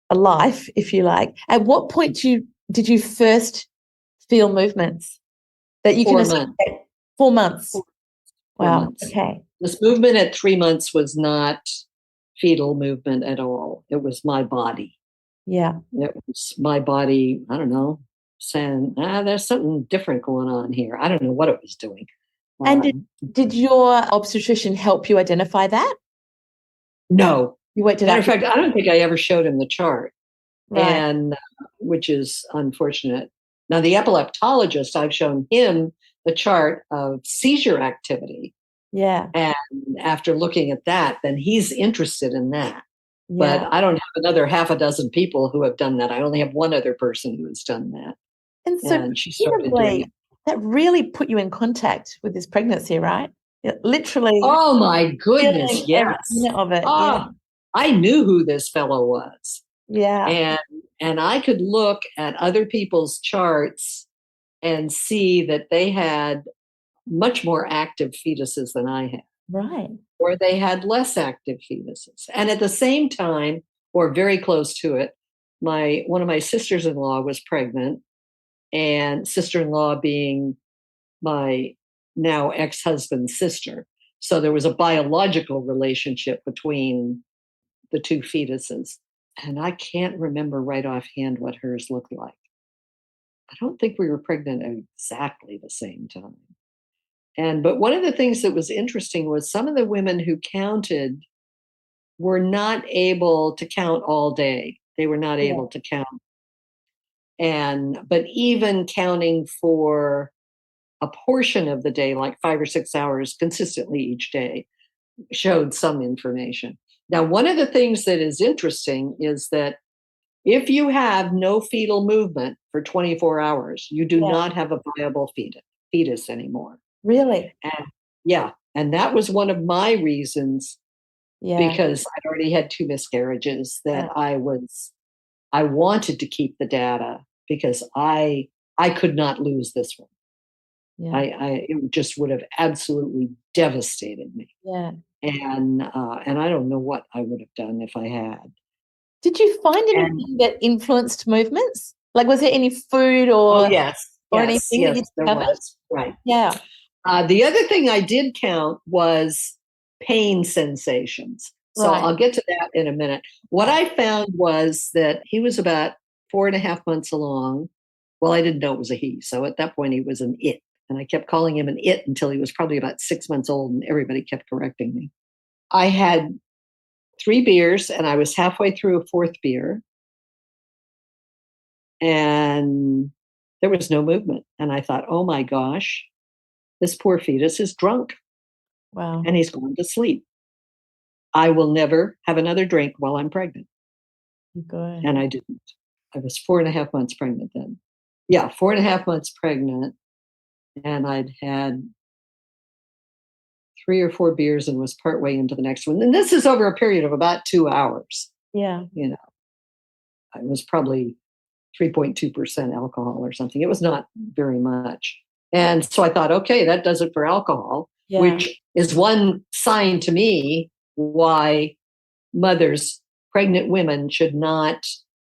S3: a life, if you like? At what point did you first feel movements that you
S2: 4
S3: can
S2: months.
S3: 4 months.
S2: 4
S3: Wow.
S2: months.
S3: Okay.
S2: This movement at 3 months was not fetal movement at all. It was my body.
S3: Yeah.
S2: It was my body, I don't know, saying, there's something different going on here. I don't know what it was doing.
S3: And did your obstetrician help you identify that?
S2: No.
S3: You worked it
S2: Matter
S3: out.
S2: of fact, I don't think I ever showed him the chart,
S3: Right.
S2: and which is unfortunate. Now, the epileptologist, I've shown him the chart of seizure activity.
S3: Yeah.
S2: And after looking at that, then he's interested in that.
S3: Yeah.
S2: But I don't have another half a dozen people who have done that. I only have one other person who has done that.
S3: And so
S2: she started doing it.
S3: That really put you in contact with this pregnancy, right? It literally.
S2: Oh my goodness, yes.
S3: Of it.
S2: Yeah. I knew who this fellow was.
S3: Yeah.
S2: And I could look at other people's charts and see that they had much more active fetuses than I had.
S3: Right.
S2: Or they had less active fetuses. And at the same time, or very close to it, one of my sisters-in-law was pregnant, and sister-in-law being my now ex-husband's sister. So there was a biological relationship between the two fetuses. And I can't remember right offhand what hers looked like. I don't think we were pregnant at exactly the same time. But one of the things that was interesting was some of the women who counted were not able to count all day. They were not able to count. But even counting for a portion of the day, like 5 or 6 hours consistently each day, showed some information. Now, one of the things that is interesting is that if you have no fetal movement for 24 hours, you do not have a viable fetus anymore.
S3: Really?
S2: And that was one of my reasons, because I'd already had 2 miscarriages, that I wanted to keep the data because I could not lose this one. It just would have absolutely devastated me.
S3: Yeah.
S2: And I don't know what I would have done if I had.
S3: Did you find anything that influenced movements? Like, was there any food or anything that you discovered?
S2: Was. Right.
S3: Yeah.
S2: The other thing I did count was pain sensations. So I'll get to that in a minute. What I found was that he was about 4.5 months along. Well, I didn't know it was a he. So at that point, he was an it. And I kept calling him an it until he was probably about 6 months old, and everybody kept correcting me. I had 3 beers, and I was halfway through a 4th beer, and there was no movement. And I thought, oh my gosh, this poor fetus is drunk.
S3: Wow.
S2: And he's gone to sleep. I will never have another drink while I'm pregnant.
S3: Good.
S2: And I didn't. I was 4.5 months pregnant then. 4.5 months pregnant. And I'd had 3 or 4 beers and was partway into the next one. And this is over a period of about 2 hours.
S3: Yeah.
S2: It was probably 3.2% alcohol or something. It was not very much. And so I thought, okay, that does it for alcohol, which is one sign to me why pregnant women should not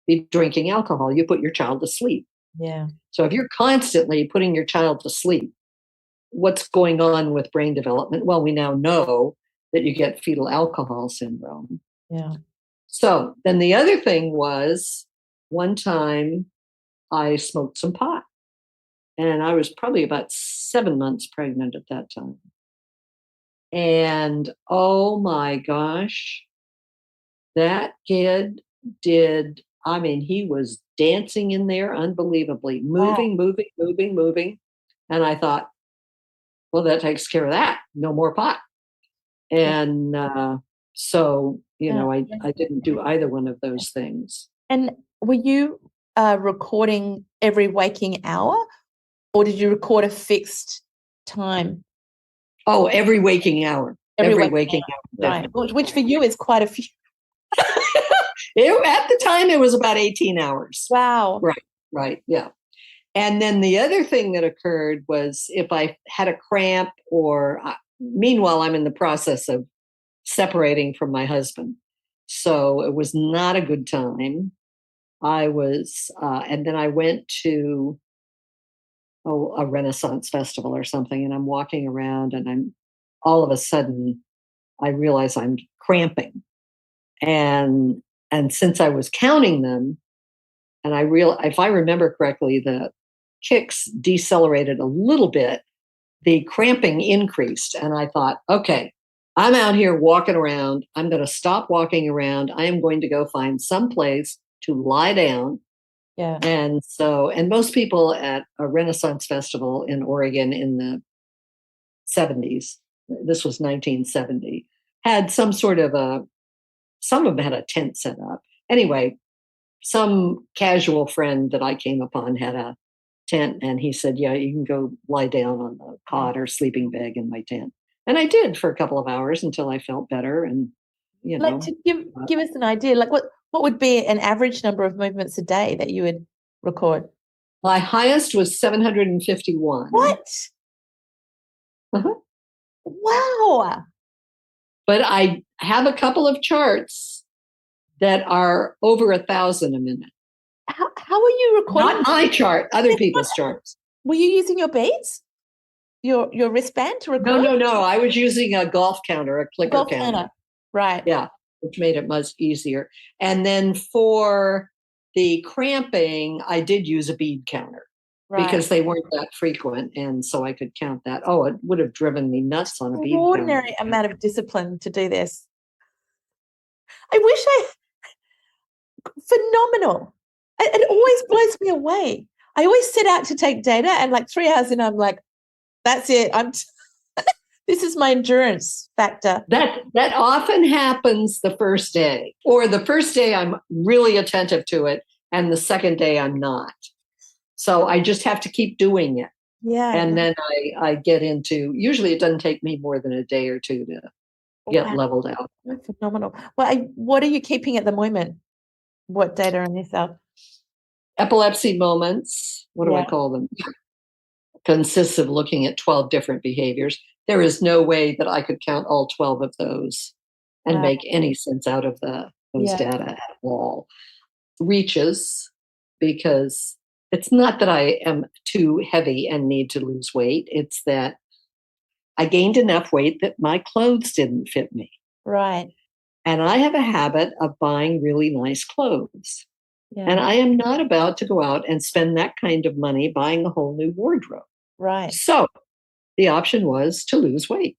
S2: be drinking alcohol. You put your child to sleep.
S3: Yeah.
S2: So if you're constantly putting your child to sleep, what's going on with brain development? Well, we now know that you get fetal alcohol syndrome.
S3: Yeah.
S2: So then the other thing was, one time I smoked some pot, and I was probably about 7 months pregnant at that time. And oh my gosh, that kid did, I mean, he was dancing in there unbelievably,
S3: Wow.
S2: moving. And I thought, well, that takes care of that. No more pot. And so,
S3: Yeah.
S2: I didn't do either one of those things.
S3: And were you recording every waking hour, or did you record a fixed time?
S2: Oh, every waking hour. Every waking hour.
S3: Right. Which for you is quite a few.
S2: At the time, it was about 18 hours.
S3: Wow.
S2: Right. Yeah. And then the other thing that occurred was if I had a cramp or meanwhile, I'm in the process of separating from my husband. So it was not a good time. And then I went to a Renaissance festival or something, and I'm walking around and all of a sudden, I realize I'm cramping. And since I was counting them, and if I remember correctly, the kicks decelerated a little bit, the cramping increased. And I thought, okay, I'm out here walking around. I'm going to stop walking around. I am going to go find some place to lie down.
S3: Yeah.
S2: And most people at a Renaissance festival in Oregon in the 70s, this was 1970, had some sort of some of them had a tent set up. Anyway, some casual friend that I came upon had a tent, and he said, yeah, you can go lie down on the cot or sleeping bag in my tent. And I did for a couple of hours until I felt better. And,
S3: Like, to give us an idea, like what would be an average number of movements a day that you would record?
S2: My highest was 751.
S3: What?
S2: Uh-huh.
S3: Wow.
S2: But I have a couple of charts that are over 1,000 a minute.
S3: How are you recording?
S2: Not my chart, other people's charts.
S3: Were you using your beads? Your wristband to record?
S2: No. I was using a golf counter, a clicker counter.
S3: Right.
S2: Yeah, which made it much easier. And then for the cramping, I did use a bead counter because they weren't that frequent. And so I could count that. Oh, it would have driven me nuts on a bead counter.
S3: Extraordinary amount of discipline to do this. I wish phenomenal. It always blows me away. I always set out to take data, and like 3 hours in, I'm like, that's it. This is my endurance factor.
S2: That often happens the first day, or the first day I'm really attentive to it, and the second day I'm not. So I just have to keep doing it.
S3: Yeah.
S2: And then I get into, usually it doesn't take me more than a day or two to get leveled out.
S3: Phenomenal. Well, what are you keeping at the moment? What data on yourself?
S2: Epilepsy moments, what do I call them? Consists of looking at 12 different behaviors. There is no way that I could count all 12 of those and make any sense out of those data at all. Reaches, because it's not that I am too heavy and need to lose weight. It's that I gained enough weight that my clothes didn't fit me.
S3: Right.
S2: And I have a habit of buying really nice clothes.
S3: Yeah.
S2: And I am not about to go out and spend that kind of money buying a whole new wardrobe.
S3: Right.
S2: So the option was to lose weight.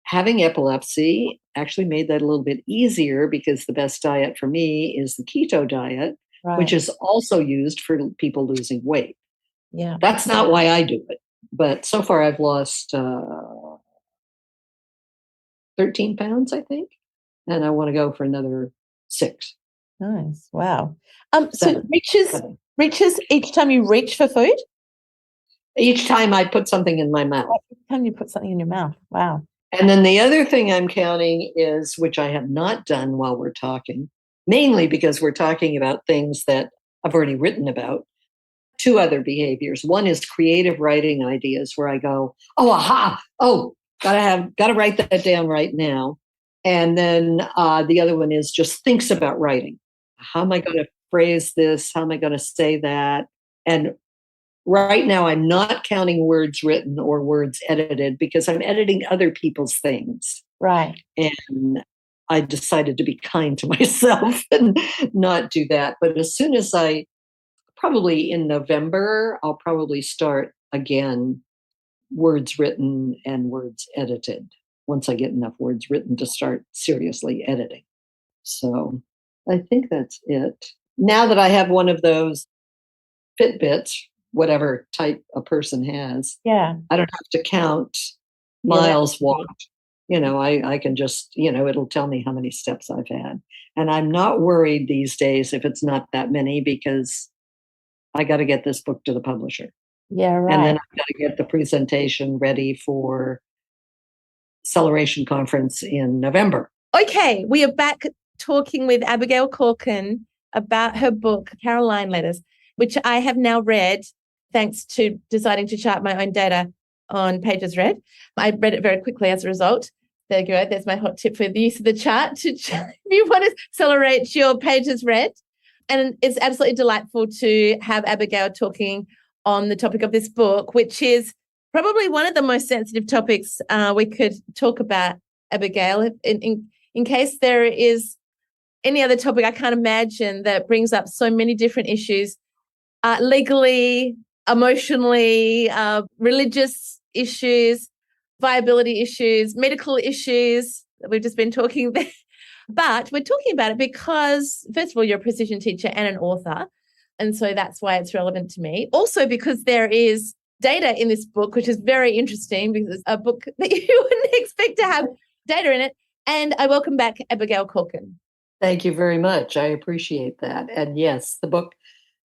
S2: Having epilepsy actually made that a little bit easier because the best diet for me is the keto diet, which is also used for people losing weight.
S3: Yeah.
S2: That's not why I do it. But so far I've lost 13 pounds, I think. And I want to go for another 6.
S3: Nice. Wow. So reaches each time you reach for food?
S2: Each time I put something in my mouth.
S3: Each time you put something in your mouth. Wow.
S2: And then the other thing I'm counting is, which I have not done while we're talking, mainly because we're talking about things that I've already written about, 2 other behaviors. One is creative writing ideas where I go, oh, aha, oh, gotta write that down right now. And then the other one is just thinks about writing. How am I going to phrase this? How am I going to say that? And right now I'm not counting words written or words edited because I'm editing other people's things.
S3: Right.
S2: And I decided to be kind to myself and not do that. But as soon as probably in November, I'll probably start again words written and words edited. once I get enough words written to start seriously editing. So I think that's it. Now that I have one of those Fitbits, whatever type a person has,
S3: Yeah.
S2: I don't have to count
S3: Yeah,
S2: miles walked. I can just, it'll tell me how many steps I've had. And I'm not worried these days if it's not that many, because I got to get this book to the publisher.
S3: Yeah, right.
S2: And then I've got to get the presentation ready for Celeration Conference in November.
S3: Okay, we are back talking with Abigail Calkin about her book, Carolyne Letters, which I have now read thanks to deciding to chart my own data on pages read. I read it very quickly as a result. There you go. There's my hot tip for the use of the chart if you want to accelerate your pages read. And it's absolutely delightful to have Abigail talking on the topic of this book, which is probably one of the most sensitive topics we could talk about, Abigail. In case there is any other topic, I can't imagine that brings up so many different issues, legally, emotionally, religious issues, viability issues, medical issues that we've just been talking there. But we're talking about it because, first of all, you're a precision teacher and an author. And so that's why it's relevant to me. Also, because there is data in this book, which is very interesting, because it's a book that you wouldn't expect to have data in it. And I welcome back Abigail Calkin.
S2: Thank you very much. I appreciate that. And yes, the book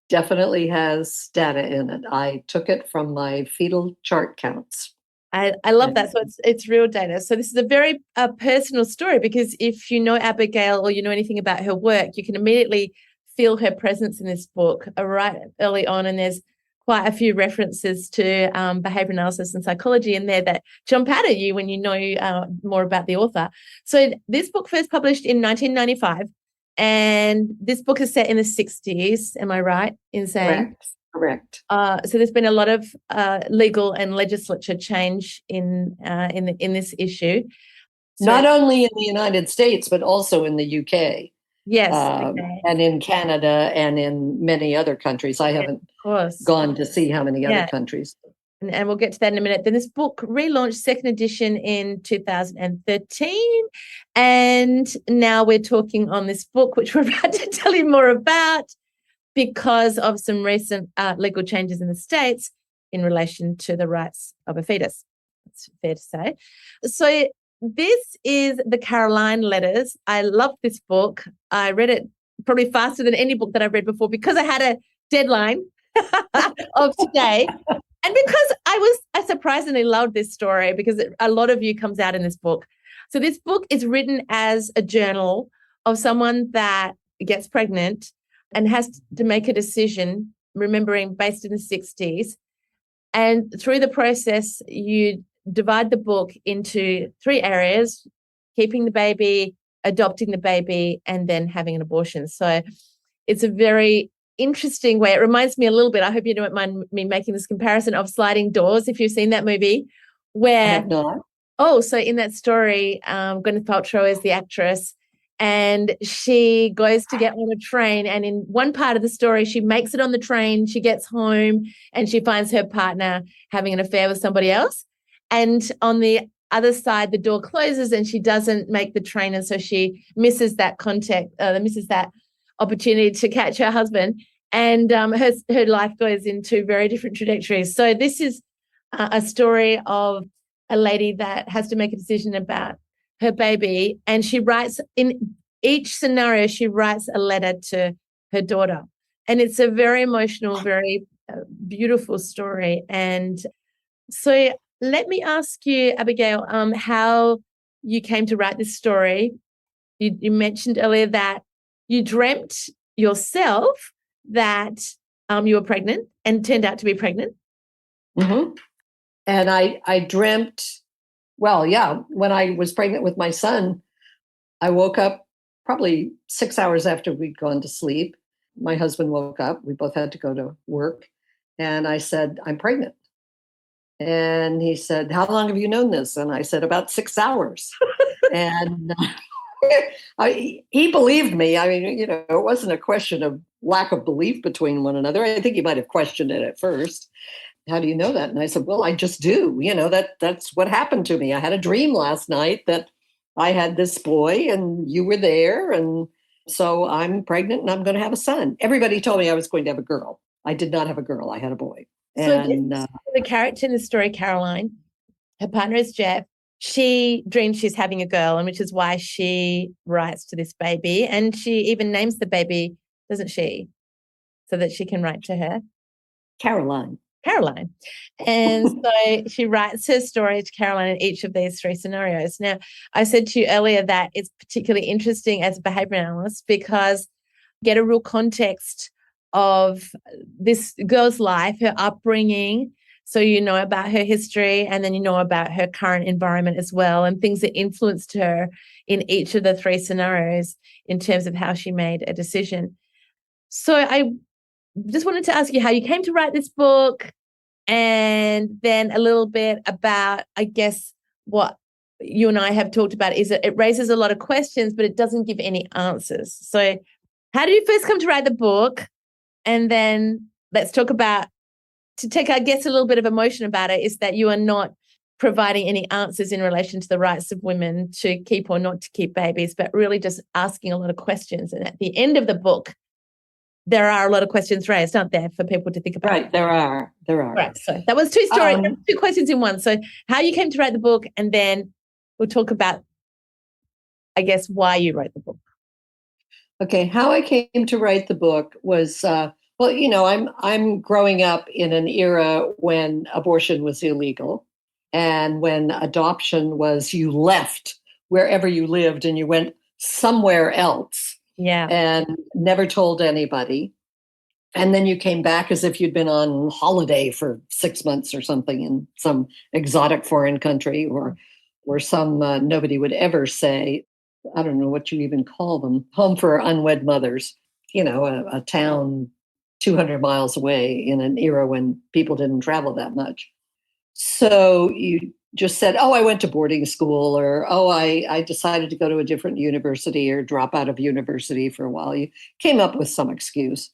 S2: definitely has data in it. I took it from my fetal chart counts.
S3: I love that. So it's real data. So this is a very personal story, because if you know Abigail or you know anything about her work, you can immediately feel her presence in this book right early on. And there's quite a few references to behavior analysis and psychology in there that jump out at you when you know more about the author. So this book first published in 1995, and this book is set in the 60s. Am I right in saying?
S2: Correct.
S3: So there's been a lot of legal and legislature change in this issue. So,
S2: not only in the United States, but also in the UK.
S3: Yes. Okay.
S2: And in Canada and in many other countries. I haven't gone to see how many other countries.
S3: And we'll get to that in a minute. Then this book relaunched second edition in 2013. And now we're talking on this book, which we're about to tell you more about, because of some recent legal changes in the States in relation to the rights of a fetus. It's fair to say. So this is the Carolyne Letters. I love this book. I read it probably faster than any book that I've read before, because I had a deadline of today. And because I surprisingly loved this story, because a lot of you comes out in this book. So this book is written as a journal of someone that gets pregnant and has to make a decision, remembering based in the 60s. And through the process, you divide the book into 3 areas: keeping the baby, adopting the baby, and then having an abortion. So it's a very interesting way. It reminds me a little bit, I hope you don't mind me making this comparison, of Sliding Doors, if you've seen that movie, where...
S2: I have not.
S3: Oh, so in that story, Gwyneth Paltrow is the actress, and she goes to get on a train, and in one part of the story, she makes it on the train, she gets home, and she finds her partner having an affair with somebody else. And on the other side, the door closes and she doesn't make the train, and so she misses that misses that opportunity to catch her husband, and her life goes into very different trajectories. So this is a story of a lady that has to make a decision about her baby, and she writes, in each scenario, she writes a letter to her daughter, and it's a very emotional, very beautiful story. And so let me ask you, Abigail, how you came to write this story. You mentioned earlier that you dreamt yourself that you were pregnant and turned out to be pregnant.
S2: Mm-hmm. And I dreamt, when I was pregnant with my son, I woke up probably 6 hours after we'd gone to sleep. My husband woke up. We both had to go to work. And I said, I'm pregnant. And he said, how long have you known this? And I said, about 6 hours. And he believed me. I mean, it wasn't a question of lack of belief between one another. I think he might have questioned it at first. how do you know that? And I said, well, I just do. That's what happened to me. I had a dream last night that I had this boy and you were there. And so I'm pregnant and I'm going to have a son. Everybody told me I was going to have a girl. I did not have a girl. I had a boy.
S3: So
S2: And
S3: the character in the story, Carolyne, her partner is Jeff. She dreams she's having a girl, and which is why she writes to this baby. And she even names the baby, doesn't she? So that she can write to her.
S2: Carolyne.
S3: And so she writes her story to Carolyne in each of these three scenarios. Now, I said to you earlier that it's particularly interesting as a behavior analyst because you get a real context of this girl's life, her upbringing. So you know about her history, and then you know about her current environment as well, and things that influenced her in each of the three scenarios in terms of how she made a decision. So I just wanted to ask you how you came to write this book, and then a little bit about, I guess, what you and I have talked about is that it raises a lot of questions, but it doesn't give any answers. So how did you first come to write the book? And then let's talk about, to take, I guess, a little bit of emotion about it, is that you are not providing any answers in relation to the rights of women to keep or not to keep babies, but really just asking a lot of questions. And at the end of the book, there are a lot of questions raised, aren't there, for people to think about?
S2: Right, there are.
S3: Right, so that was two stories, two questions in one. So how you came to write the book, and then we'll talk about, I guess, why you wrote the book.
S2: Okay, how I came to write the book was, I'm growing up in an era when abortion was illegal, and when adoption was you left wherever you lived and you went somewhere else.
S3: Yeah.
S2: And never told anybody. And then you came back as if you'd been on holiday for 6 months or something in some exotic foreign country, or some nobody would ever say, I don't know what you even call them, home for unwed mothers, a town 200 miles away in an era when people didn't travel that much. So you just said, oh, I went to boarding school, or, oh, I decided to go to a different university or drop out of university for a while. You came up with some excuse.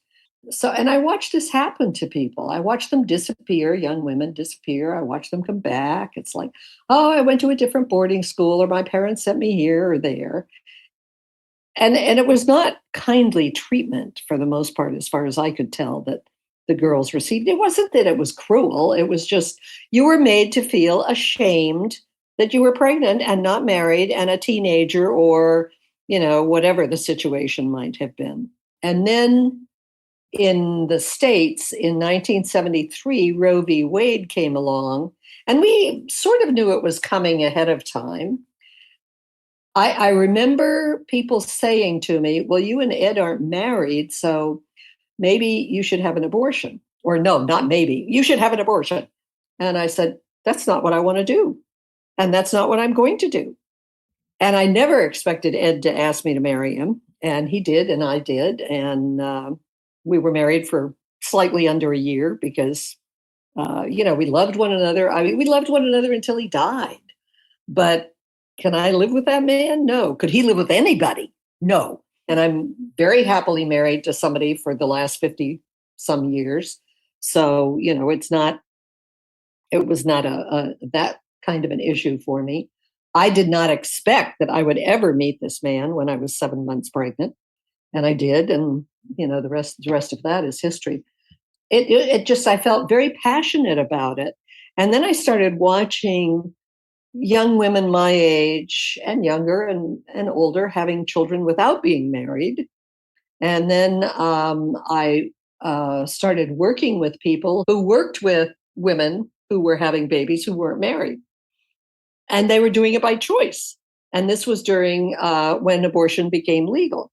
S2: So, and I watched this happen to people. I watched them disappear, young women disappear. I watched them come back. It's like, oh, I went to a different boarding school, or my parents sent me here or there. And it was not kindly treatment for the most part, as far as I could tell, that the girls received. It wasn't that it was cruel. It was just you were made to feel ashamed that you were pregnant and not married and a teenager, or, whatever the situation might have been. And then in the States in 1973, Roe v. Wade came along, and we sort of knew it was coming ahead of time. I remember people saying to me, well, you and Ed aren't married, so maybe you should have an abortion. Or no, not maybe, you should have an abortion. And I said, that's not what I want to do. And that's not what I'm going to do. And I never expected Ed to ask me to marry him. And he did, and I did. And we were married for slightly under a year because, we loved one another. I mean, we loved one another until he died. But can I live with that man? No. Could he live with anybody? No. And I'm very happily married to somebody for the last 50 some years. So, it was not that kind of an issue for me. I did not expect that I would ever meet this man when I was 7 months pregnant. And I did. And, the rest of that is history. It just, I felt very passionate about it. And then I started watching young women my age and younger and older having children without being married. And then I started working with people who worked with women who were having babies who weren't married. And they were doing it by choice. And this was during when abortion became legal.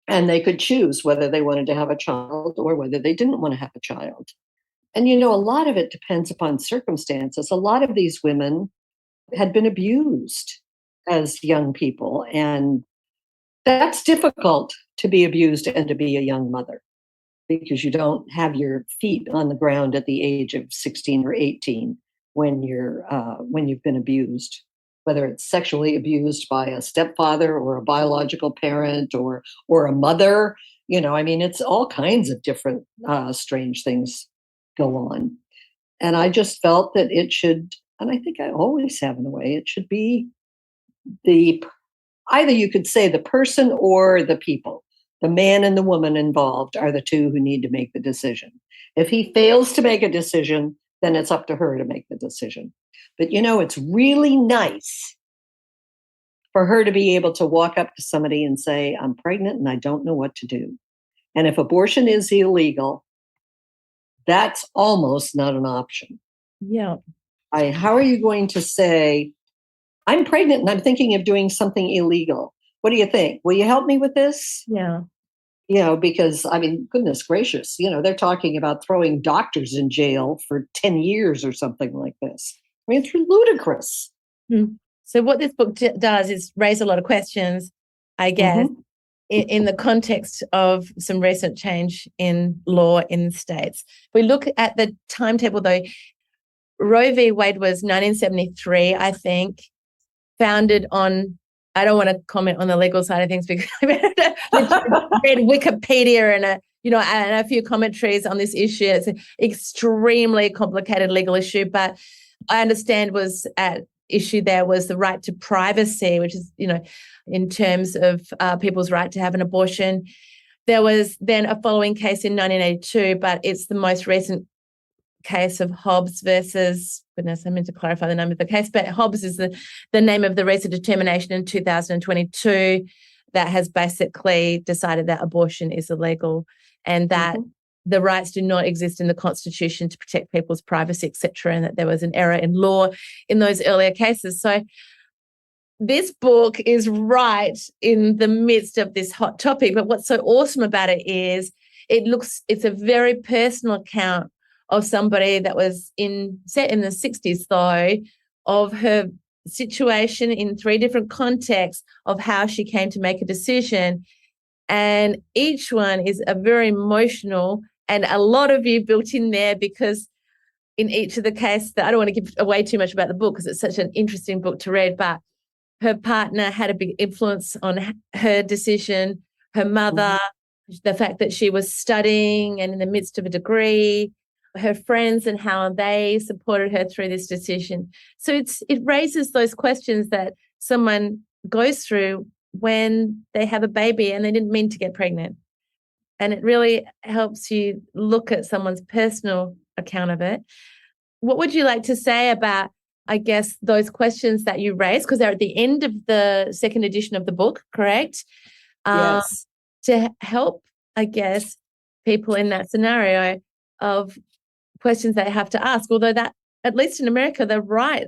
S2: And they could choose whether they wanted to have a child or whether they didn't want to have a child. And, a lot of it depends upon circumstances. A lot of these women had been abused as young people. And that's difficult, to be abused and to be a young mother, because you don't have your feet on the ground at the age of 16 or 18 when you've been abused, whether it's sexually abused by a stepfather or a biological parent or a mother. It's all kinds of different strange things go on. And I just felt that it should, and I think I always have in a way, it should be either you could say the person or the people. The man and the woman involved are the two who need to make the decision. If he fails to make a decision, then it's up to her to make the decision. But it's really nice for her to be able to walk up to somebody and say, I'm pregnant and I don't know what to do. And if abortion is illegal, that's almost not an option.
S3: Yeah.
S2: How are you going to say, I'm pregnant and I'm thinking of doing something illegal? What do you think? Will you help me with this?
S3: Yeah.
S2: Because, goodness gracious, they're talking about throwing doctors in jail for 10 years or something like this. It's ludicrous.
S3: So what this book does is raise a lot of questions, I guess, in the context of some recent change in law in the States. We look at the timetable, though. Roe v. Wade was 1973, I think, founded on, I don't want to comment on the legal side of things because I read Wikipedia and a few commentaries on this issue. It's an extremely complicated legal issue, but I understand was at issue there was the right to privacy, which is, in terms of people's right to have an abortion. There was then a following case in 1982, but it's the most recent case of Hobbs versus, goodness, I meant to clarify the name of the case, but Hobbs is the name of the recent determination in 2022 that has basically decided that abortion is illegal and that the rights do not exist in the Constitution to protect people's privacy, etc., and that there was an error in law in those earlier cases. So this book is right in the midst of this hot topic, but what's so awesome about it is it's a very personal account of somebody that was set in the 60s, though, of her situation in 3 different contexts of how she came to make a decision. And each one is a very emotional and a lot of you built in there because in each of the cases, I don't want to give away too much about the book because it's such an interesting book to read, but her partner had a big influence on her decision, her mother, the fact that she was studying and in the midst of a degree, her friends and how they supported her through this decision. So it raises those questions that someone goes through when they have a baby and they didn't mean to get pregnant. And it really helps you look at someone's personal account of it. What would you like to say about, I guess, those questions that you raised? Because they're at the end of the second edition of the book, correct?
S2: Yes.
S3: To help, I guess, people in that scenario of questions they have to ask, although that, at least in America, the right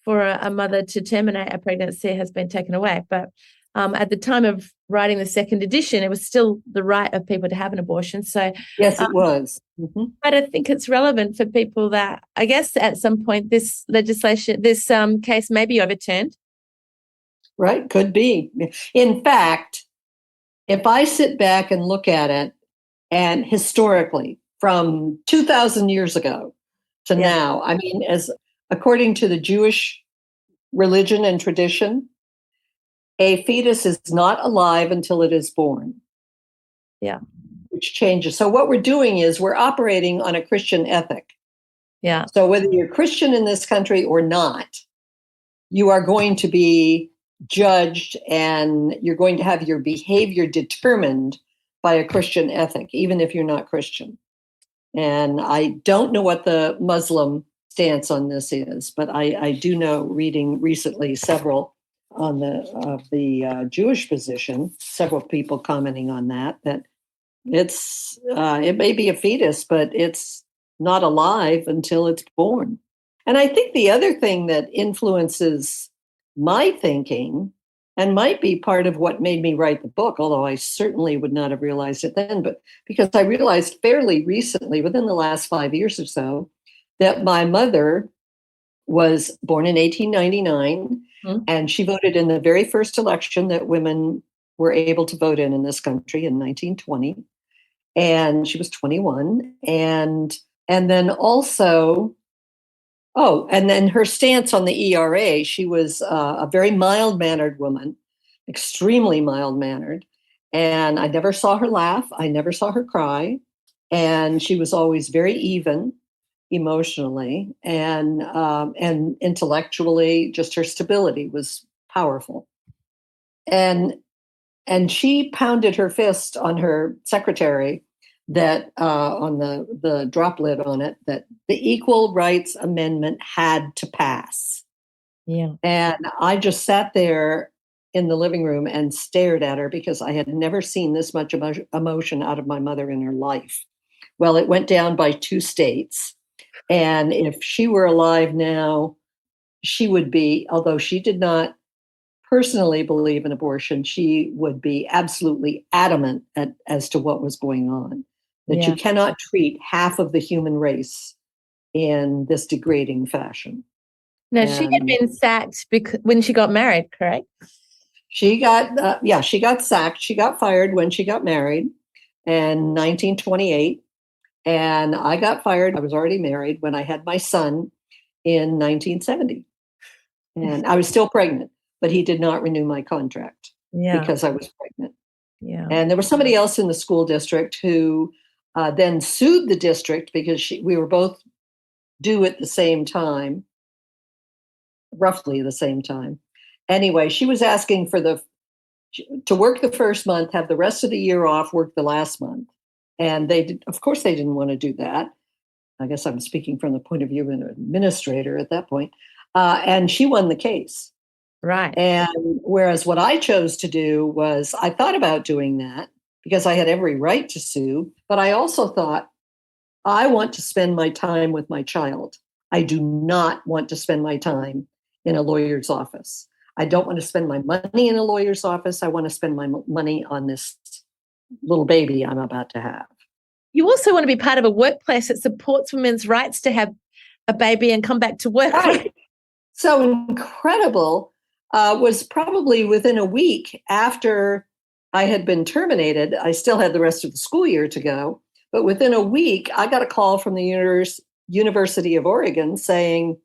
S3: for a mother to terminate a pregnancy has been taken away. But at the time of writing the second edition, it was still the right of people to have an abortion. So
S2: yes, it was.
S3: But I think it's relevant for people that, I guess, at some point this case may be overturned.
S2: Right, could be. In fact, if I sit back and look at it, and historically, from 2,000 years ago to now, as according to the Jewish religion and tradition, a fetus is not alive until it is born.
S3: Yeah.
S2: Which changes. So what we're doing is we're operating on a Christian ethic.
S3: Yeah.
S2: So whether you're Christian in this country or not, you are going to be judged and you're going to have your behavior determined by a Christian ethic, even if you're not Christian. And I don't know what the Muslim stance on this is, but I do know, reading recently several on the Jewish position, several people commenting on that it may be a fetus, but it's not alive until it's born. And I think the other thing that influences my thinking and might be part of what made me write the book, although I certainly would not have realized it then, but because I realized fairly recently, within the last 5 years or so, that my mother was born in 1899, and she voted in the very first election that women were able to vote in this country in 1920. And she was 21. And then also, and then her stance on the ERA, she was a very mild-mannered woman, extremely mild-mannered. And I never saw her laugh. I never saw her cry. And she was always very even emotionally and intellectually. Just her stability was powerful. And she pounded her fist on her secretary that on the drop lid on it, that the Equal Rights Amendment had to pass.
S3: Yeah.
S2: And I just sat there in the living room and stared at her because I had never seen this much emotion out of my mother in her life. Well, it went down by 2 states. And if she were alive now, she would be, although she did not personally believe in abortion, she would be absolutely adamant as to what was going on. That you cannot treat half of the human race in this degrading fashion.
S3: Now, she had been sacked when she got married, correct?
S2: She got, she got sacked. She got fired when she got married in 1928. And I got fired. I was already married when I had my son in 1970. And I was still pregnant, but he did not renew my contract because I was pregnant.
S3: Yeah.
S2: And there was somebody else in the school district who then sued the district because we were both due at the same time, roughly the same time. Anyway, she was asking to work the first month, have the rest of the year off, work the last month. And of course, they didn't want to do that. I guess I'm speaking from the point of view of an administrator at that point. And she won the case.
S3: Right.
S2: And whereas what I chose to do was, I thought about doing that because I had every right to sue, but I also thought, I want to spend my time with my child. I do not want to spend my time in a lawyer's office. I don't want to spend my money in a lawyer's office. I want to spend my money on this little baby I'm about to have.
S3: You also want to be part of a workplace that supports women's rights to have a baby and come back to work.
S2: Right. So incredible was probably within a week after I had been terminated. I still had the rest of the school year to go. But within a week, I got a call from the University of Oregon saying,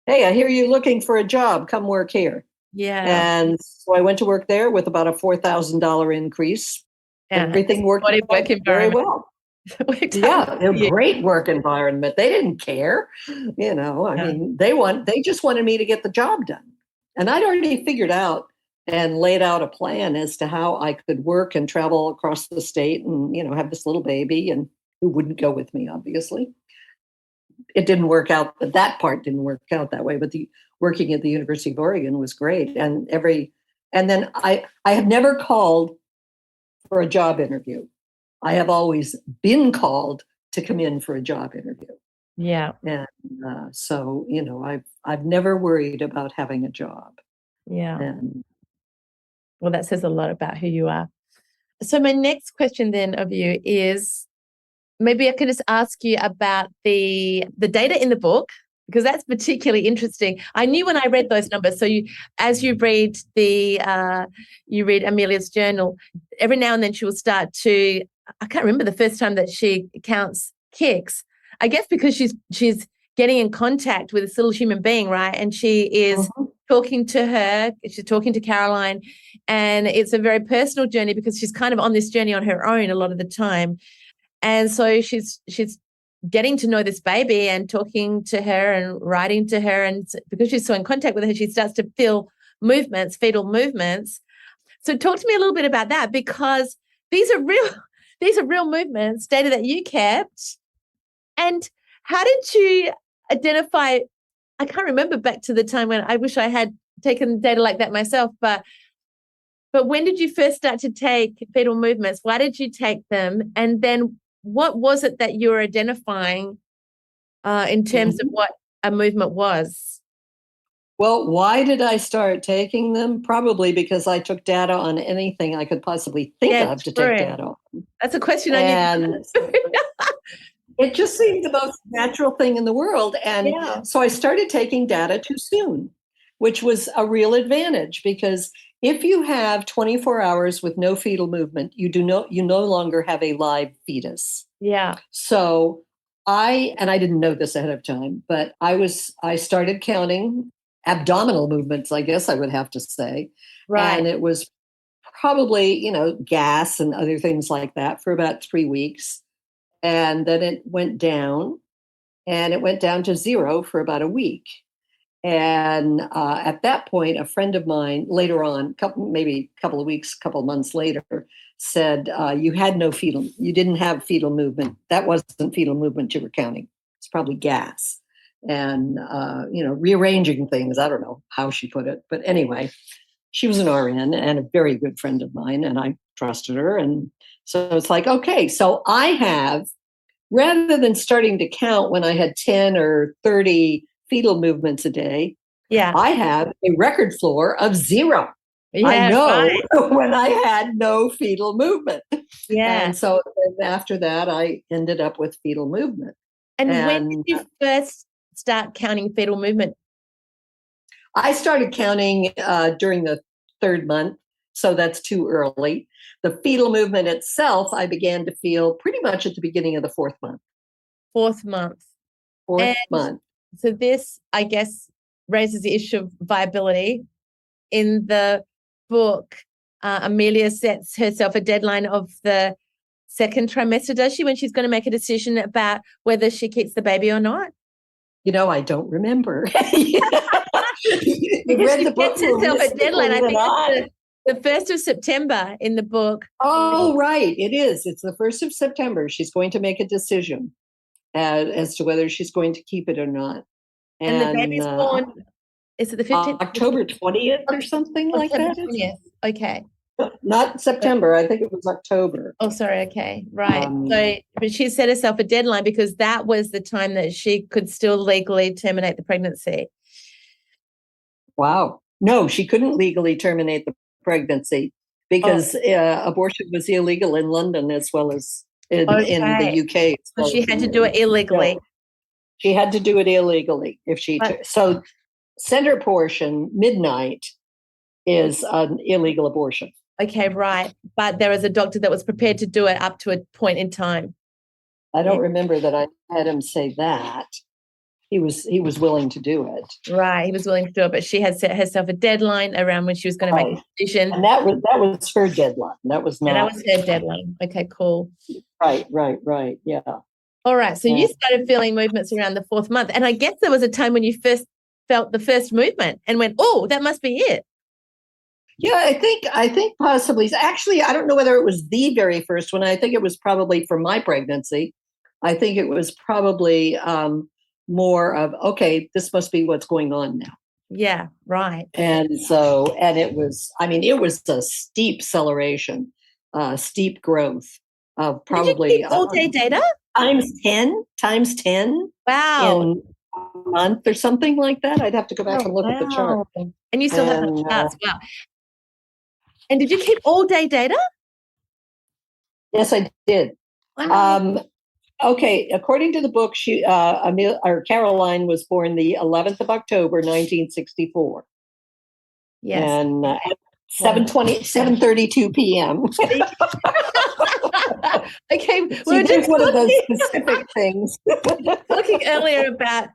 S2: hey, I hear you're looking for a job. Come work here.
S3: Yeah.
S2: And so I went to work there with about a $4,000 increase. Everything worked very well. Yeah, a great work environment. They didn't care. I mean, they just wanted me to get the job done. And I'd already figured out and laid out a plan as to how I could work and travel across the state and, have this little baby, and who wouldn't go with me, obviously. It didn't work out, but that part didn't work out that way. But the working at the University of Oregon was great. And then I have never called for a job interview. I have always been called to come in for a job interview.
S3: Yeah.
S2: And so, I've never worried about having a job.
S3: Yeah.
S2: And,
S3: well, that says a lot about who you are. So my next question then of you is, maybe I can just ask you about the data in the book, because that's particularly interesting. I knew when I read those numbers. So as you read Amelia's journal, every now and then she will start to, I can't remember the first time that she counts kicks. I guess because she's getting in contact with this little human being, right? And she is talking to her, she's talking to Carolyne, and it's a very personal journey because she's kind of on this journey on her own a lot of the time. And so she's getting to know this baby and talking to her and writing to her. And because she's so in contact with her, she starts to feel movements, fetal movements. So talk to me a little bit about that, because these are real movements, data that you kept. And how did you identify? I can't remember back to the time when I wish I had taken data like that myself, but when did you first start to take fetal movements? Why did you take them? And then what was it that you were identifying in terms of what a movement was?
S2: Well, why did I start taking them? Probably because I took data on anything I could possibly think of to take data on.
S3: That's a question I need.
S2: It just seemed the most natural thing in the world. And so I started taking data too soon, which was a real advantage, because if you have 24 hours with no fetal movement, you no longer have a live fetus.
S3: Yeah.
S2: So I didn't know this ahead of time, but I started counting abdominal movements, I guess I would have to say.
S3: Right.
S2: And it was probably, gas and other things like that for about 3 weeks. And then it went down, and it went down to 0 for about a week. And at that point, a friend of mine later on, maybe a couple of weeks, a couple of months later, said, you didn't have fetal movement. That wasn't fetal movement you were counting. It's probably gas. And, rearranging things. I don't know how she put it. But anyway, she was an RN and a very good friend of mine, and I trusted her. And so it's like, okay, so I have, rather than starting to count when I had 10 or 30 fetal movements a day, I have a record floor of 0.
S3: Yeah,
S2: I know
S3: right.
S2: when I had no fetal movement.
S3: Yeah.
S2: And so after that, I ended up with fetal movement.
S3: And when did you first start counting fetal movement?
S2: I started counting during the 3rd month, so that's too early. The fetal movement itself, I began to feel pretty much at the beginning of the 4th month.
S3: 4th month.
S2: 4th month.
S3: So this, I guess, raises the issue of viability. In the book, Amelia sets herself a deadline of the 2nd trimester, does she, when she's going to make a decision about whether she keeps the baby or not?
S2: I don't remember.
S3: Because she sets herself a deadline. I think it's the 1st of September in the book.
S2: Oh, right. It is. It's the 1st of September. She's going to make a decision as to whether she's going to keep it or not.
S3: And the baby's born, is it the 15th?
S2: October 20th or something like that?
S3: 20th. Okay.
S2: Not September. I think it was October.
S3: Oh, sorry. Okay. Right. But she set herself a deadline because that was the time that she could still legally terminate the pregnancy.
S2: Wow. No, she couldn't legally terminate the pregnancy because abortion was illegal in London as well as in the UK.
S3: So she had to do it illegally.
S2: Yeah. She had to do it illegally so center portion, midnight, is an illegal abortion.
S3: Okay, right. But there was a doctor that was prepared to do it up to a point in time.
S2: I don't remember that I had him say that. He was willing to do it.
S3: Right, he was willing to do it, but she had set herself a deadline around when she was going to make a decision.
S2: And that was her deadline. That was not.
S3: And that was her deadline. Okay, cool.
S2: Right. Yeah.
S3: All right. So you started feeling movements around the 4th month. And I guess there was a time when you first felt the first movement and went, oh, that must be it.
S2: Yeah, I think possibly. Actually, I don't know whether it was the very first one. I think it was probably for my pregnancy. I think it was probably more of, okay, this must be what's going on now.
S3: Yeah, right.
S2: And it was a steep celeration, steep growth of probably.
S3: Did you keep all-day data?
S2: Times 10.
S3: Wow.
S2: In a month or something like that. I'd have to go back and look at the chart.
S3: And you still have the charts. Wow. And did you keep all-day data?
S2: Yes, I did.
S3: Wow.
S2: Okay, according to the book, Carolyne was born the 11th of October, 1964.
S3: Yes.
S2: And at 7:32 p.m.
S3: Okay,
S2: we're just one of those specific things.
S3: Talking earlier about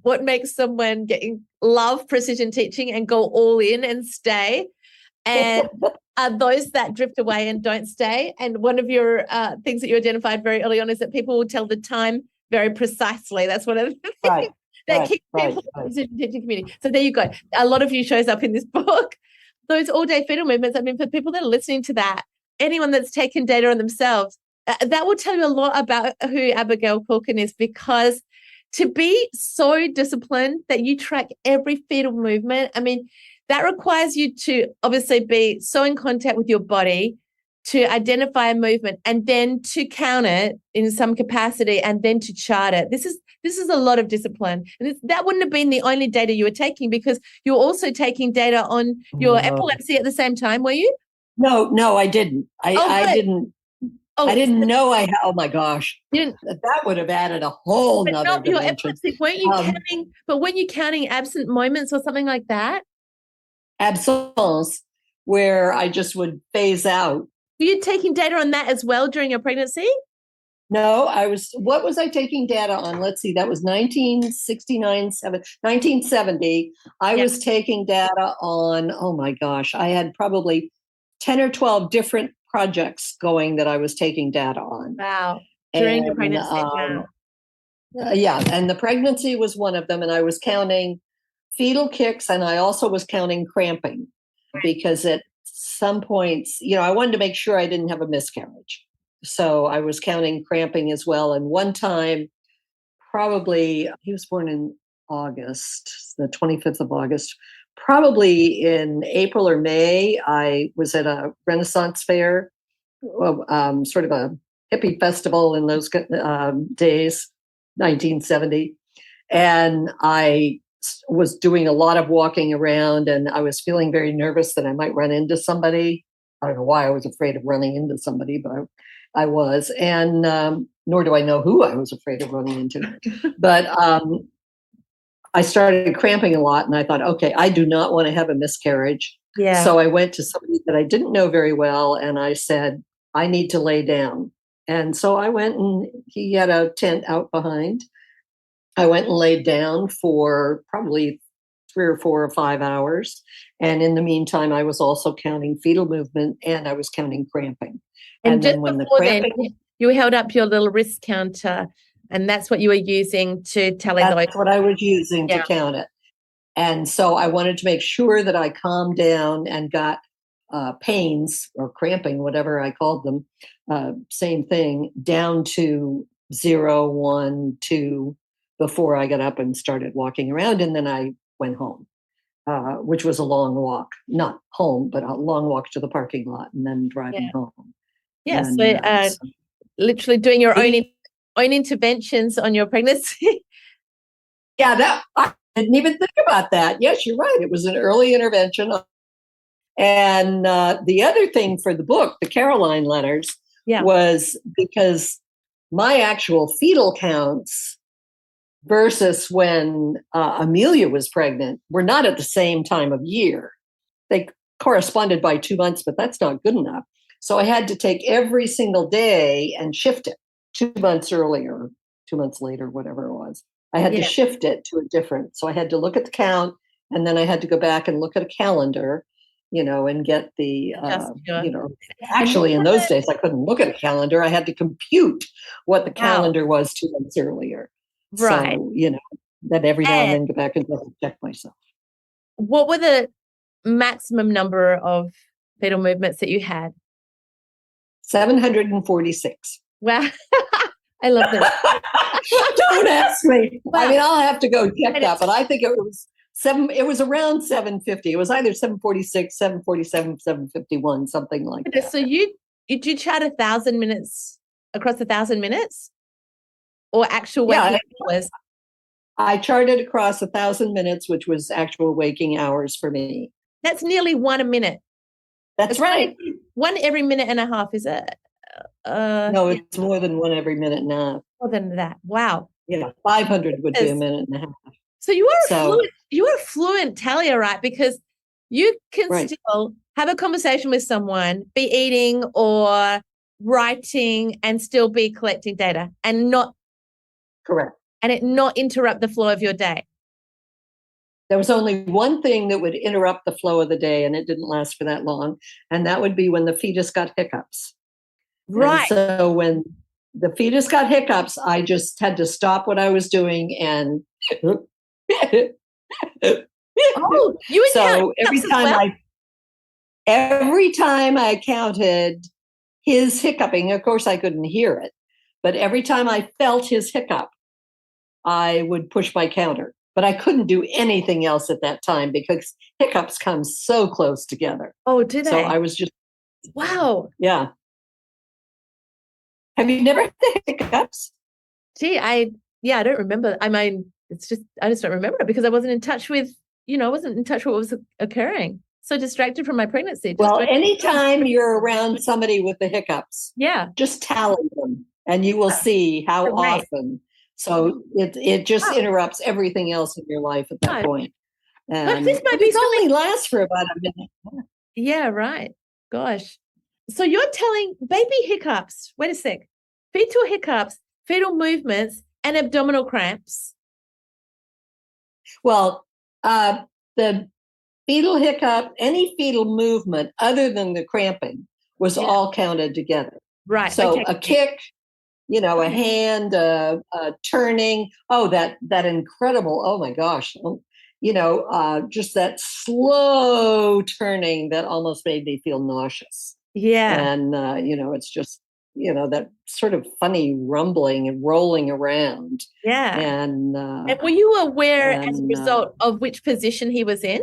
S3: what makes someone love precision teaching and go all in and stay, and those that drift away and don't stay. And one of your things that you identified very early on is that people will tell the time very precisely. That's one of the things that keeps people in the precision teaching community. So there you go. A lot of you shows up in this book. Those all-day fetal movements, I mean, for people that are listening to that, anyone that's taken data on themselves, that will tell you a lot about who Abigail Calkin is, because to be so disciplined that you track every fetal movement, I mean, that requires you to obviously be so in contact with your body to identify a movement and then to count it in some capacity and then to chart it. This is a lot of discipline. And that wouldn't have been the only data you were taking, because you're also taking data on your epilepsy at the same time, were you?
S2: No, I didn't. I didn't. I didn't know I had. Oh my gosh, that would have added a whole nother dimension.
S3: Your epilepsy, weren't you counting? But weren't you counting absent moments or something like that?
S2: Absence, where I just would phase out.
S3: Were you taking data on that as well during your pregnancy?
S2: No, what was I taking data on? Let's see, that was 1970. I was taking data on, oh my gosh, I had probably 10 or 12 different projects going that I was taking data on.
S3: Wow. During the
S2: And
S3: pregnancy. Wow.
S2: yeah, and the pregnancy was one of them. And I was counting fetal kicks, and I also was counting cramping, because at some points, I wanted to make sure I didn't have a miscarriage. So I was counting cramping as well. And one time, probably, he was born in August, the 25th of August, probably in April or May, I was at a Renaissance fair, sort of a hippie festival in those days, 1970. And I was doing a lot of walking around, and I was feeling very nervous that I might run into somebody. I don't know why I was afraid of running into somebody, but I was. And nor do I know who I was afraid of running into. But I started cramping a lot, and I thought, okay, I do not want to have a miscarriage.
S3: Yeah.
S2: So I went to somebody that I didn't know very well, and I said, I need to lay down. And so I went, and he had a tent out behind. I went and laid down for probably 3 or 4 or 5 hours. And in the meantime, I was also counting fetal movement, and I was counting cramping.
S3: And just
S2: then when the
S3: before
S2: cramping,
S3: then, you held up your little wrist counter, and that's what you were using to tally those.
S2: that's what I was using
S3: Yeah.
S2: to count it. And so I wanted to make sure that I calmed down and got pains or cramping, whatever I called them, same thing, down to 0, 1, 2, before I got up and started walking around. And then I went home, which was a long walk, not home, but a long walk to the parking lot and then driving home.
S3: Yeah,
S2: And,
S3: so literally doing your own interventions on your pregnancy.
S2: Yeah, I didn't even think about that. Yes, you're right. It was an early intervention. And the other thing for the book, the Carolyne Letters, was because my actual fetal counts versus when Amelia was pregnant were not at the same time of year. They corresponded by 2 months, but that's not good enough. So I had to take every single day and shift it 2 months earlier, 2 months later, whatever it was. I had to shift it to a different. So I had to look at the count, and then I had to go back and look at a calendar, and get the, actually in those days, I couldn't look at a calendar. I had to compute what the calendar was 2 months earlier.
S3: Right.
S2: So, then every now and then go back and check myself.
S3: What were the maximum number of fetal movements that you had?
S2: 746.
S3: Wow. I love that.
S2: Don't ask me. Wow. I mean, I'll have to go check that, but I think it was around 750. It was either 746, 747, 751, something like that.
S3: So you chart 1,000 minutes across 1,000 minutes, or actual waking hours?
S2: I charted across 1,000 minutes, which was actual waking hours for me.
S3: That's nearly 1 a minute.
S2: That's right.
S3: One every minute and a half, is it?
S2: No, it's more than 1 every minute and a half.
S3: More than that. Wow.
S2: Yeah, 500 would be a minute and a half.
S3: So you are a fluent tallier, right? Because you can still have a conversation with someone, be eating or writing, and still be collecting data, and not
S2: correct,
S3: and it not interrupt the flow of your day.
S2: There was only one thing that would interrupt the flow of the day, and it didn't last for that long, and that would be when the fetus got hiccups.
S3: Right.
S2: And so when the fetus got hiccups, I just had to stop what I was doing and
S3: you
S2: so every time I counted his hiccuping, of course I couldn't hear it, but every time I felt his hiccup, I would push my counter. But I couldn't do anything else at that time because hiccups come so close together.
S3: Oh, do they?
S2: So I was just
S3: wow.
S2: Yeah. Have you never had the hiccups?
S3: Gee, I don't remember. I mean, I just don't remember it because I wasn't in touch with, I wasn't in touch with what was occurring. So distracted from my pregnancy.
S2: Well, anytime you're around somebody with the hiccups, just tally them and you will see how often. So it just interrupts everything else in your life at that point. And
S3: this might be
S2: only lasts for about a minute.
S3: Yeah, right. Gosh. So you're telling baby hiccups, wait a sec, fetal hiccups, fetal movements, and abdominal cramps.
S2: Well, the fetal hiccup, any fetal movement other than the cramping was all counted together.
S3: Right.
S2: So a kick, a hand turning. Oh, that incredible. Oh my gosh. Just that slow turning that almost made me feel nauseous.
S3: Yeah.
S2: And, it's just, that sort of funny rumbling and rolling around.
S3: Yeah.
S2: And
S3: were you aware as a result of which position he was in?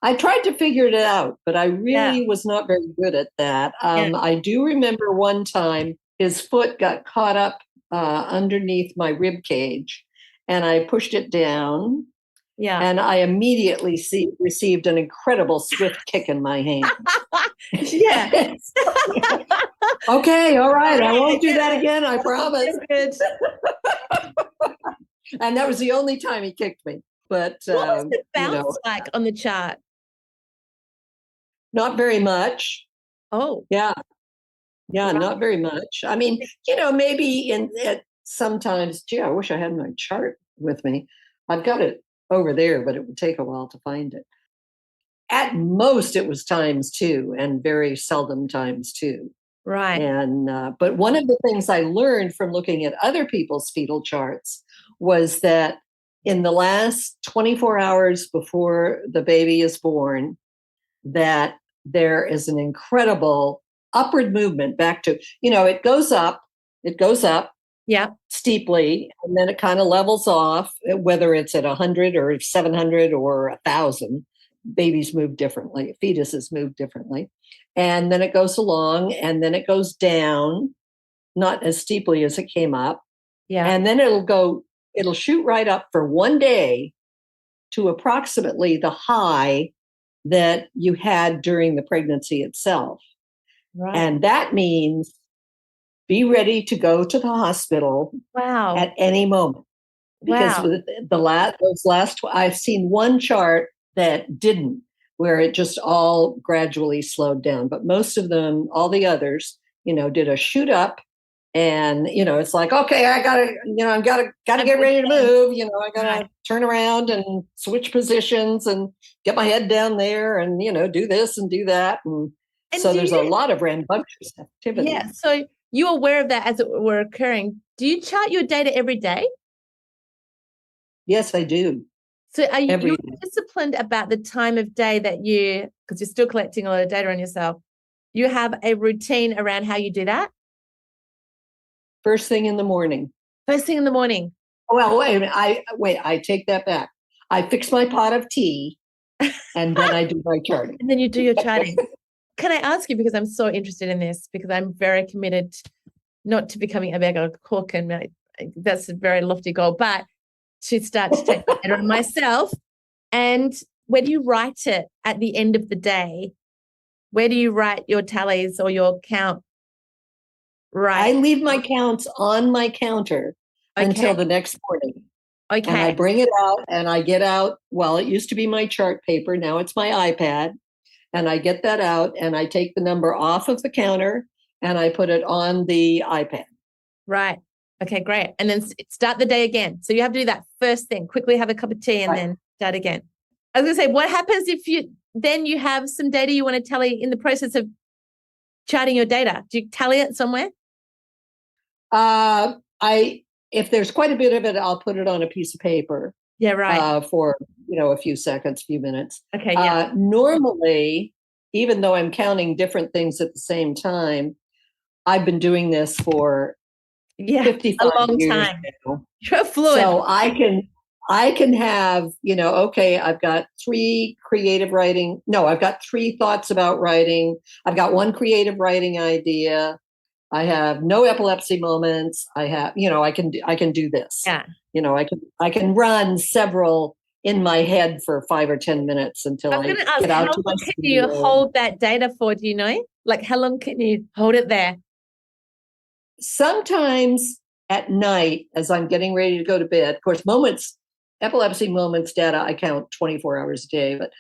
S2: I tried to figure it out, but I really was not very good at that. I do remember one time his foot got caught up underneath my rib cage, and I pushed it down.
S3: Yeah.
S2: And I immediately received an incredible swift kick in my hand.
S3: Yeah.
S2: Okay, all right. I won't do that again, I promise.
S3: Good.
S2: And that was the only time he kicked me. But
S3: what was the bounce like on the chart?
S2: Not very much.
S3: Oh.
S2: Yeah. Yeah, right. Not very much. I mean, maybe sometimes, gee, I wish I had my chart with me. I've got it over there, but it would take a while to find it. At most, it was ×2, and very seldom ×2.
S3: Right.
S2: And but one of the things I learned from looking at other people's fetal charts was that in the last 24 hours before the baby is born, that there is an incredible upward movement back to, it goes up,
S3: yeah,
S2: steeply, and then it kind of levels off, whether it's at 100 or 700 or 1,000. Babies move differently, fetuses move differently. And then it goes along, and then it goes down, not as steeply as it came up.
S3: Yeah.
S2: And then it'll shoot right up for one day to approximately the high that you had during the pregnancy itself.
S3: Right.
S2: And that means be ready to go to the hospital at any moment. Because with I've seen one chart that didn't, where it just all gradually slowed down. But most of them, all the others, did a shoot up. And, it's like, okay, I gotta get ready to move. I gotta turn around and switch positions and get my head down there and, do this and do that. And so there's a lot of rambunctious activity.
S3: Yeah. So you're aware of that as it were occurring. Do you chart your data every day?
S2: Yes, I do.
S3: So are you disciplined about the time of day that because you're still collecting a lot of data on yourself, you have a routine around how you do that?
S2: First thing in the morning.
S3: First thing in the morning.
S2: Well, wait a minute. I take that back. I fix my pot of tea, and then I do my charting.
S3: And then you do your charting. Can I ask you, because I'm so interested in this, because I'm very committed not to becoming Abigail Calkin. That's a very lofty goal, but to start to take data on myself. And where do you write it at the end of the day? Where do you write your tallies or your count? Right.
S2: I leave my counts on my counter until the next morning.
S3: Okay.
S2: And I bring it out and I get out, it used to be my chart paper. Now it's my iPad. And I get that out and I take the number off of the counter and I put it on the iPad.
S3: Right. Okay, great. And then start the day again. So you have to do that first thing, quickly have a cup of tea and then start again. I was going to say, what happens if you have some data you want to tally in the process of charting your data? Do you tally it somewhere?
S2: If there's quite a bit of it, I'll put it on a piece of paper.
S3: Yeah, right.
S2: For, a few seconds, few minutes.
S3: Okay, yeah.
S2: Normally, even though I'm counting different things at the same time, I've been doing this for 55
S3: a long
S2: years
S3: time.
S2: Now.
S3: You're fluent.
S2: So I can have, okay, I've got 3 creative writing. No, I've got 3 thoughts about writing. I've got 1 creative writing idea. I have no epilepsy moments. I have, I can do this.
S3: Yeah.
S2: I can run several in my head for 5 or 10 minutes until I get out to my studio. How long
S3: can you hold that data for? Do you know? Like, how long can you hold it there?
S2: Sometimes at night, as I'm getting ready to go to bed, of course, epilepsy moments data, I count 24 hours a day, but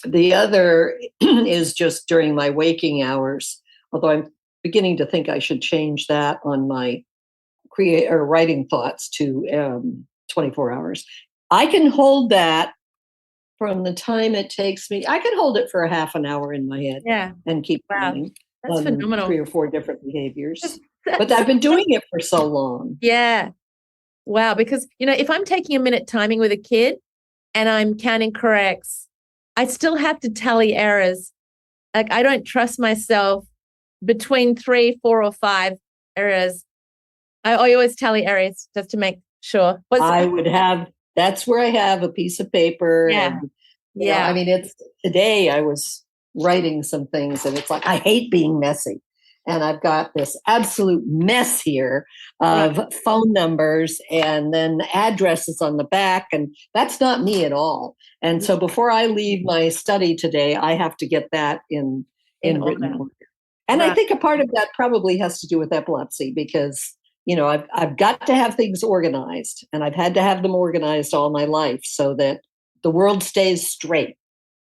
S2: the other is just during my waking hours, although I'm beginning to think I should change that on my writing thoughts to 24 hours. I can hold that from the time it takes me. I can hold it for a half an hour in my head and keep going.
S3: That's phenomenal.
S2: 3 or 4 different behaviors. But I've been doing it for so long.
S3: Yeah. Wow. Because, if I'm taking a minute timing with a kid and I'm counting corrects, I still have to tally errors. Like, I don't trust myself between 3, 4, or 5 errors. I always tally errors just to make sure.
S2: That's where I have a piece of paper.
S3: Yeah.
S2: And, it's today I was writing some things and it's like, I hate being messy. And I've got this absolute mess here of phone numbers and then addresses on the back. And that's not me at all. And so before I leave my study today, I have to get that in written order. And I think a part of that probably has to do with epilepsy because, I've got to have things organized and I've had to have them organized all my life so that the world stays straight.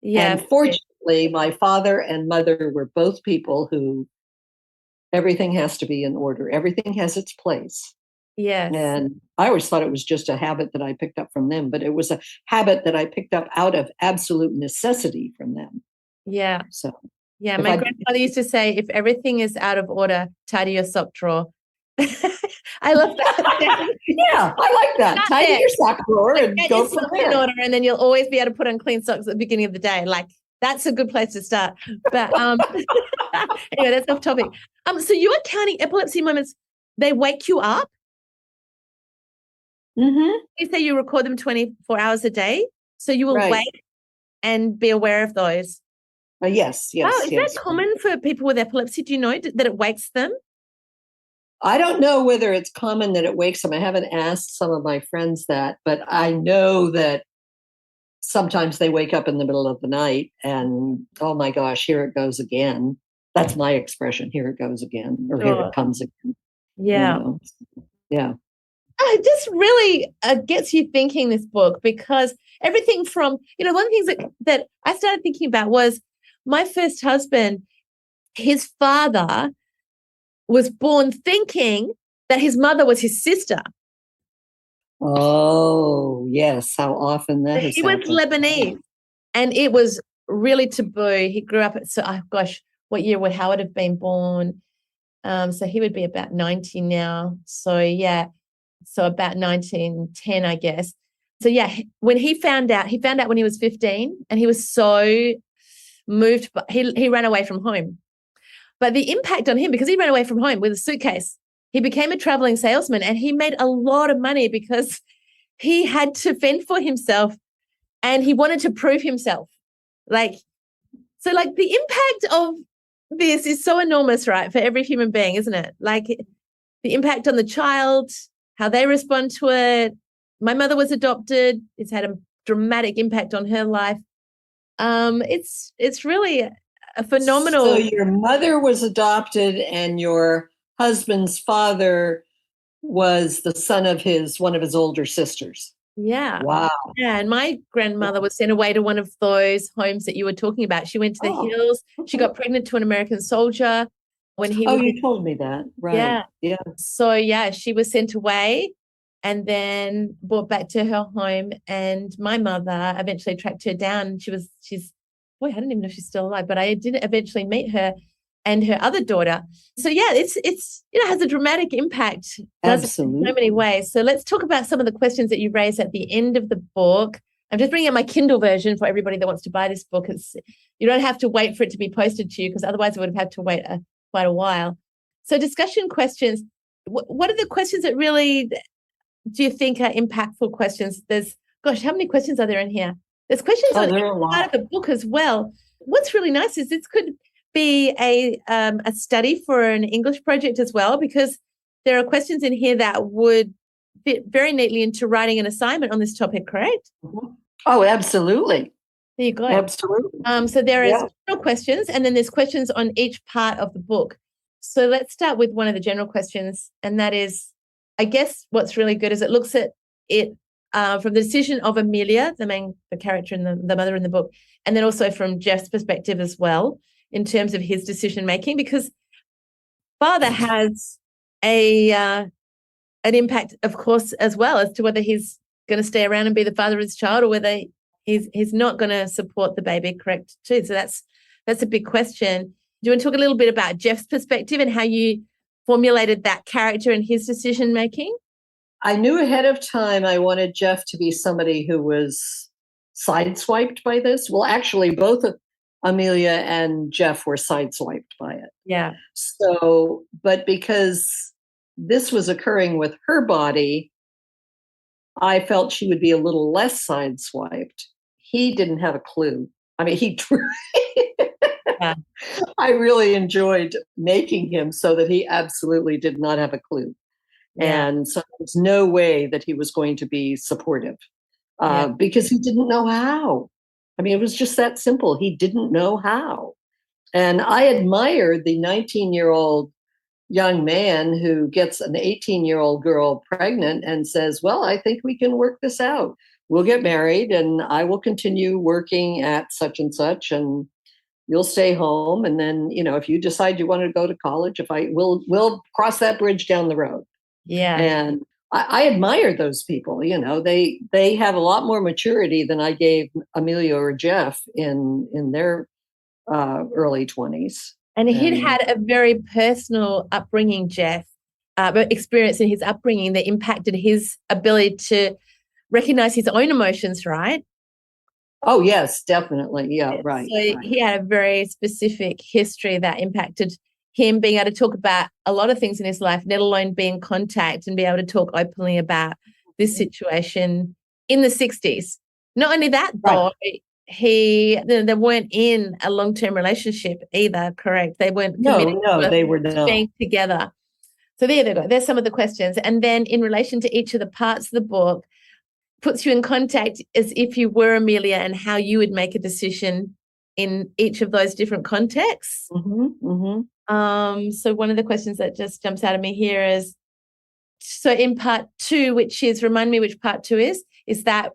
S2: Yeah. And fortunately, my father and mother were both people who everything has to be in order. Everything has its place.
S3: Yes.
S2: And I always thought it was just a habit that I picked up from them, but it was a habit that I picked up out of absolute necessity from them.
S3: Yeah.
S2: So,
S3: yeah, my grandfather used to say, if everything is out of order, tidy your sock drawer. I love that.
S2: Yeah, I like that. Tidy your sock drawer and go from there.
S3: In order, and then you'll always be able to put on clean socks at the beginning of the day. Like, that's a good place to start. But anyway, that's off topic. So you are counting epilepsy moments. They wake you up?
S2: Mm-hmm.
S3: You say you record them 24 hours a day. So you will wake and be aware of those.
S2: Yes.
S3: Oh, is that common for people with epilepsy? Do you know that it wakes them?
S2: I don't know whether it's common that it wakes them. I haven't asked some of my friends that, but I know that sometimes they wake up in the middle of the night and, oh my gosh, here it goes again. That's my expression. Here it goes again, or here it comes again.
S3: Yeah.
S2: Yeah.
S3: It just really gets you thinking, this book, because everything from, one of the things that I started thinking about was my first husband, his father was born thinking that his mother was his sister.
S2: Oh, yes. How often that has happened.
S3: He was Lebanese, and it was really taboo. He grew up what year would Howard have been born? So he would be about 90 now. So, yeah. So about 1910, I guess. So, yeah, when he found out when he was 15, and he was so moved, but he ran away from home. But the impact on him, because he ran away from home with a suitcase, he became a traveling salesman, and he made a lot of money because he had to fend for himself and he wanted to prove himself. The impact of this is so enormous, right, for every human being, isn't it? Like, the impact on the child, how they respond to it. My mother was adopted. It's had a dramatic impact on her life. It's really a phenomenal.
S2: So your mother was adopted and your husband's father was the son of one of his older sisters.
S3: Yeah.
S2: Wow.
S3: Yeah. And my grandmother was sent away to one of those homes that you were talking about. She went to the hills. Okay. She got pregnant to an American soldier when he was.
S2: You told me that. Right.
S3: Yeah.
S2: Yeah.
S3: So, yeah, she was sent away and then brought back to her home. And my mother eventually tracked her down. I don't even know if she's still alive, but I did eventually meet her and her other daughter. So, yeah, it's has a dramatic impact.
S2: Absolutely.
S3: In so many ways. So let's talk about some of the questions that you raised at the end of the book. I'm just bringing out my Kindle version for everybody that wants to buy this book. You don't have to wait for it to be posted to you, because otherwise I would have had to wait quite a while. So discussion questions. What are the questions that really do you think are impactful questions? How many questions are there in here? There's questions on part of the book as well. What's really nice is this could be a study for an English project as well, because there are questions in here that would fit very neatly into writing an assignment on this topic, correct?
S2: Mm-hmm. Oh, absolutely.
S3: There you go.
S2: Absolutely.
S3: So there is general questions, and then there's questions on each part of the book. So let's start with one of the general questions, and that is, I guess what's really good is it looks at it from the decision of Amelia, the character in the mother in the book, and then also from Jeff's perspective as well, in terms of his decision making, because father has an impact, of course, as well, as to whether he's going to stay around and be the father of his child, or whether he's not going to support the baby, correct, too. So that's a big question. Do you want to talk a little bit about Jeff's perspective and how you formulated that character in his decision making?
S2: I knew ahead of time I wanted Jeff to be somebody who was sideswiped by this. Well, actually, both Amelia and Jeff were sideswiped by it.
S3: Yeah.
S2: So, but because this was occurring with her body, I felt she would be a little less sideswiped. He didn't have a clue. I mean,
S3: Yeah.
S2: I really enjoyed making him so that he absolutely did not have a clue.
S3: Yeah.
S2: And so there's no way that he was going to be supportive
S3: Yeah.
S2: because he didn't know how. I mean, it was just that simple. He didn't know how. And I admired the 19-year-old young man who gets an 18-year-old girl pregnant and says, well, I think we can work this out. We'll get married and I will continue working at such and such and you'll stay home. And then, if you decide you want to go to college, we'll cross that bridge down the road.
S3: Yeah.
S2: And I admire those people. They have a lot more maturity than I gave Amelia or Jeff in their early 20s.
S3: And he'd had a very personal upbringing, Jeff, experience in his upbringing that impacted his ability to recognize his own emotions, right?
S2: Oh, yes, definitely. Yeah, right.
S3: So he had a very specific history that impacted him being able to talk about a lot of things in his life, let alone be in contact and be able to talk openly about this situation in the 60s. Not only that, though, they weren't in a long-term relationship either, correct? They weren't committed
S2: they were not
S3: being together. So there they go. There's some of the questions. And then in relation to each of the parts of the book, puts you in contact as if you were Amelia and how you would make a decision in each of those different contexts.
S2: Mm-hmm, mm-hmm.
S3: So one of the questions that just jumps out of me here is, so in part 2, which is, remind me which part 2 is that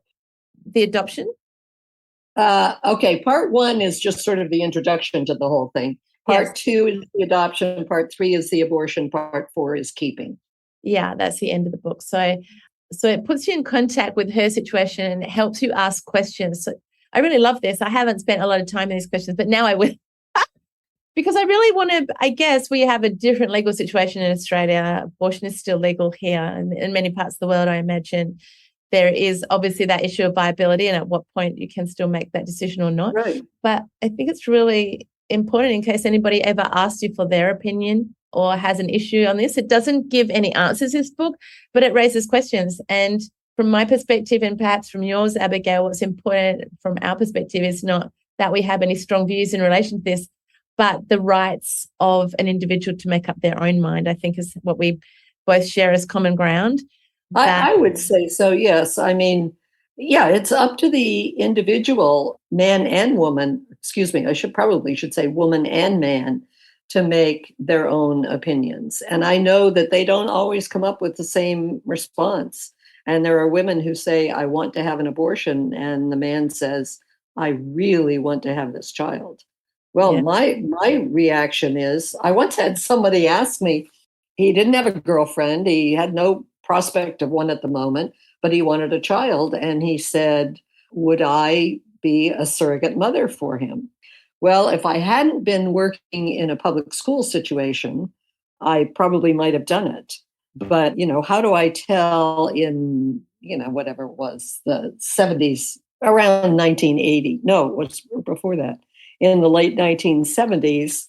S3: the adoption?
S2: Okay, part 1 is just sort of the introduction to the whole thing. Part 2 is the adoption. Part 3 is the abortion. Part 4 is keeping.
S3: Yeah, that's the end of the book. So it puts you in contact with her situation and it helps you ask questions. So I really love this. I haven't spent a lot of time in these questions, but now I will. Because I really want to, I guess we have a different legal situation in Australia. Abortion is still legal here and in many parts of the world, I imagine. There is obviously that issue of viability and at what point you can still make that decision or not.
S2: Right.
S3: But I think it's really important in case anybody ever asks you for their opinion or has an issue on this. It doesn't give any answers, this book, but it raises questions. And from my perspective and perhaps from yours, Abigail, what's important from our perspective is not that we have any strong views in relation to this, but the rights of an individual to make up their own mind, I think is what we both share as common ground.
S2: I would say so, yes. I mean, yeah, it's up to the individual, man and woman, excuse me, I should say woman and man, to make their own opinions. And I know that they don't always come up with the same response. And there are women who say, I want to have an abortion. And the man says, I really want to have this child. Well, my reaction is, I once had somebody ask me, he didn't have a girlfriend. He had no prospect of one at the moment, but he wanted a child. And he said, would I be a surrogate mother for him? Well, if I hadn't been working in a public school situation, I probably might have done it. But, how do I tell in, whatever it was, the 70s, around 1980? No, it was before that. In the late 1970s,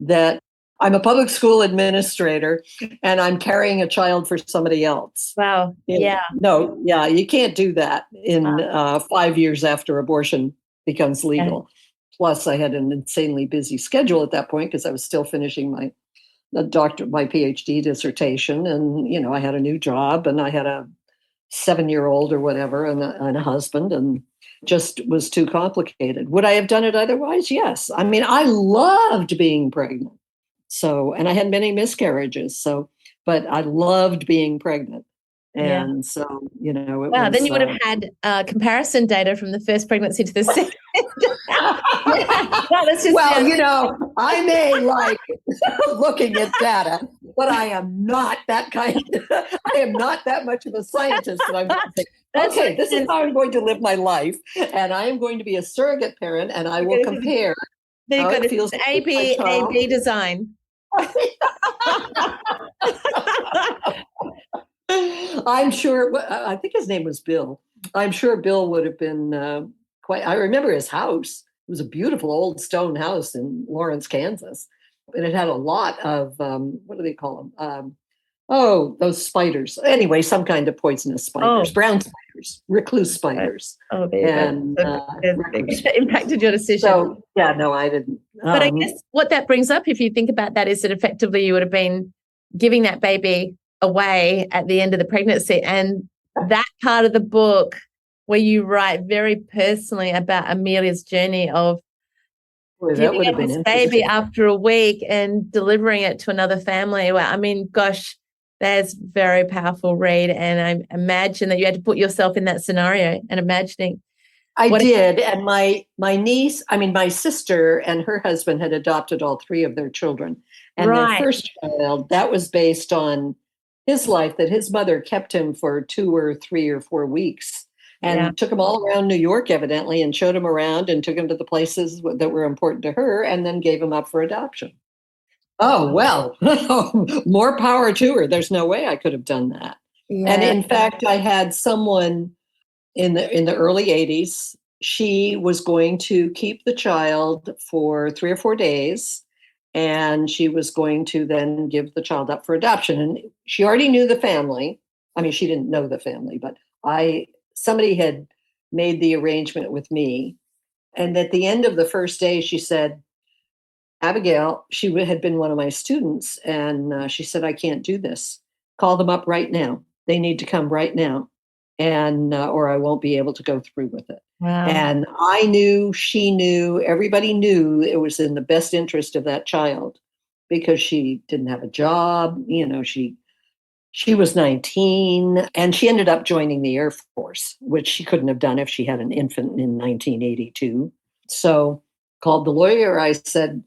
S2: that I'm a public school administrator and I'm carrying a child for somebody else.
S3: Wow. Yeah.
S2: No, yeah, you can't do that in 5 years after abortion becomes legal. Yeah. Plus, I had an insanely busy schedule at that point because I was still finishing my PhD dissertation, and I had a new job, and I had a 7-year-old or whatever, and a husband, and just was too complicated. Would I have done it otherwise? Yes. I mean, I loved being pregnant. So, and I had many miscarriages. But I loved being pregnant. And so, it was,
S3: then you would have had comparison data from the first pregnancy to the second.
S2: I may like looking at data, but I am not that I am not that much of a scientist that I'm going to think, okay, this is how I'm going to live my life. And I am going to be a surrogate parent and I will compare.
S3: There you go. This is AB design.
S2: I'm sure, I think his name was Bill. I'm sure Bill would have been quite, I remember his house. It was a beautiful old stone house in Lawrence, Kansas. And it had a lot of, what do they call them? Those spiders. Anyway, some kind of poisonous spiders, brown spiders, recluse spiders.
S3: Oh, there you
S2: and
S3: go. It impacted your decision.
S2: So, yeah, no, I didn't.
S3: But I guess what that brings up, if you think about that, is that effectively you would have been giving that baby away at the end of the pregnancy. And that part of the book where you write very personally about Amelia's journey of giving up this baby after a week and delivering it to another family. Well, I mean, gosh, that's very powerful read. And I imagine that you had to put yourself in that scenario and imagining.
S2: I did. And my niece, my sister and her husband had adopted all three of their children. And their first child, that was based on his life, that his mother kept him for 2 or 3 or 4 weeks and took him all around New York, evidently, and showed him around and took him to the places that were important to her and then gave him up for adoption. Oh, well, more power to her. There's no way I could have done that. Yeah. And in fact, I had someone in the early 80s. She was going to keep the child for 3 or 4 days, and she was going to then give the child up for adoption. And she already knew the family. She didn't know the family, but somebody had made the arrangement with me. And at the end of the first day, she said, Abigail, she had been one of my students, and she said, I can't do this. Call them up right now. They need to come right now, and or I won't be able to go through with it. Wow. And I knew, she knew, everybody knew it was in the best interest of that child because she didn't have a job. She was 19, and she ended up joining the Air Force, which she couldn't have done if she had an infant in 1982. So called the lawyer. I said,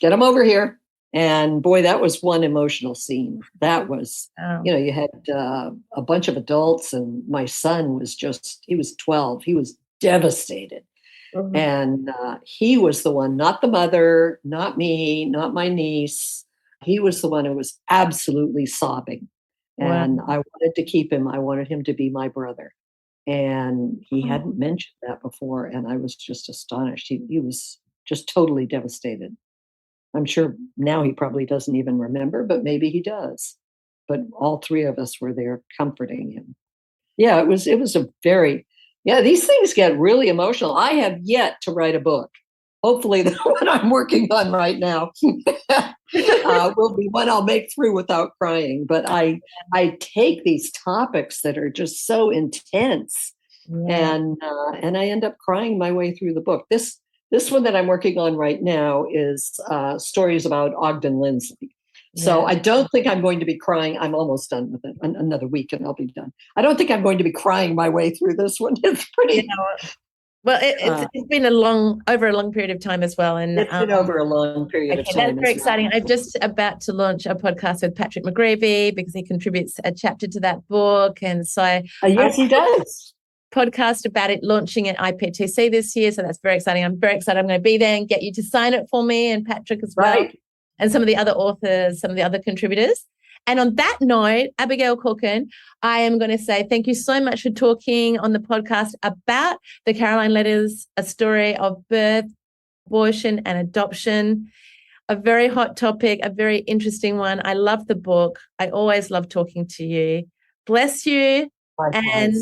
S2: get him over here. And boy, that was one emotional scene. That was, you had a bunch of adults, and my son was he was 12. He was devastated. Mm-hmm. And he was the one, not the mother, not me, not my niece. He was the one who was absolutely sobbing. Wow. And I wanted to keep him. I wanted him to be my brother. And he hadn't mentioned that before. And I was just astonished. He was just totally devastated. I'm sure now he probably doesn't even remember, but maybe he does. But all three of us were there comforting him. Yeah, it was a very, these things get really emotional. I have yet to write a book. Hopefully the one I'm working on right now will be one I'll make through without crying. But I take these topics that are just so intense and I end up crying my way through the book. This one that I'm working on right now is stories about Ogden Lindsley. So I don't think I'm going to be crying. I'm almost done with it. Another week and I'll be done. I don't think I'm going to be crying my way through this one. It's pretty...
S3: Well, it's been over a long period of time as well. And
S2: it's been over a long period of time.
S3: That's very exciting. I'm just about to launch a podcast with Patrick McGreevy because he contributes a chapter to that book. And so
S2: yes, he does.
S3: Podcast about it launching at IPTC this year. So that's very exciting. I'm very excited. I'm going to be there and get you to sign it for me and Patrick as well.
S2: Right.
S3: And some of the other authors, some of the other contributors. And on that note, Abigail Calkin, I am going to say thank you so much for talking on the podcast about the Carolyne Letters, a story of birth, abortion, and adoption. A very hot topic, a very interesting one. I love the book. I always love talking to you. Bless you. And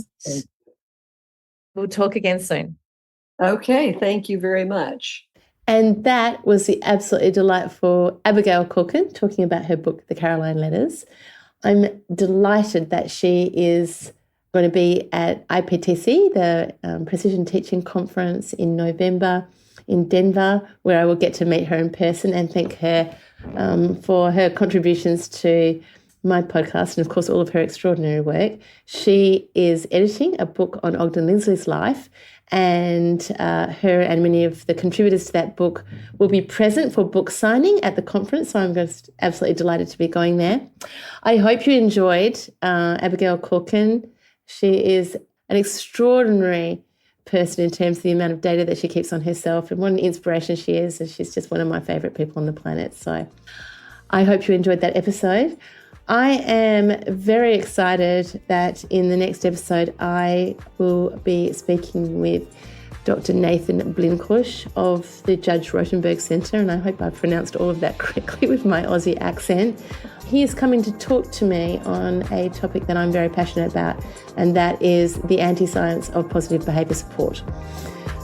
S3: we'll talk again soon.
S2: Okay, thank you very much.
S1: And that was the absolutely delightful Abigail Calkin talking about her book, The Carolyne Letters. I'm delighted that she is going to be at IPTC, the Precision Teaching Conference in November in Denver, where I will get to meet her in person and thank her for her contributions to my podcast and, of course, all of her extraordinary work. She is editing a book on Ogden Lindsley's life, and her and many of the contributors to that book will be present for book signing at the conference. So I'm just absolutely delighted to be going there. I hope you enjoyed Abigail Calkin. She is an extraordinary person in terms of the amount of data that she keeps on herself and what an inspiration she is. And she's just one of my favourite people on the planet. So
S3: I hope you enjoyed that episode. I am very excited that in the next episode, I will be speaking with Dr. Nathan Blinkush of the Judge Rotenberg Centre, and I hope I pronounced all of that correctly with my Aussie accent. He is coming to talk to me on a topic that I'm very passionate about, and that is the anti-science of positive behaviour support.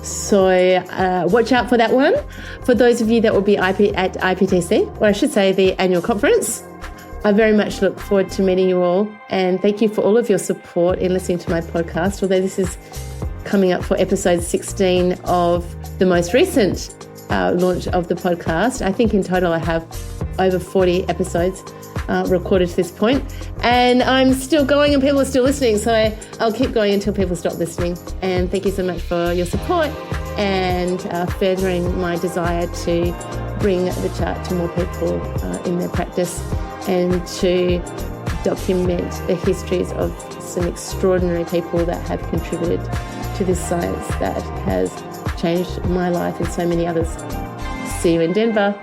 S3: So watch out for that one. For those of you that will be at IPTC, or I should say the annual conference, I very much look forward to meeting you all, and thank you for all of your support in listening to my podcast, although this is coming up for episode 16 of the most recent launch of the podcast. I think in total I have over 40 episodes recorded to this point, and I'm still going and people are still listening, so I'll keep going until people stop listening. And thank you so much for your support and furthering my desire to bring the chart to more people in their practice and to document the histories of some extraordinary people that have contributed to this science that has changed my life and so many others. See you in Denver.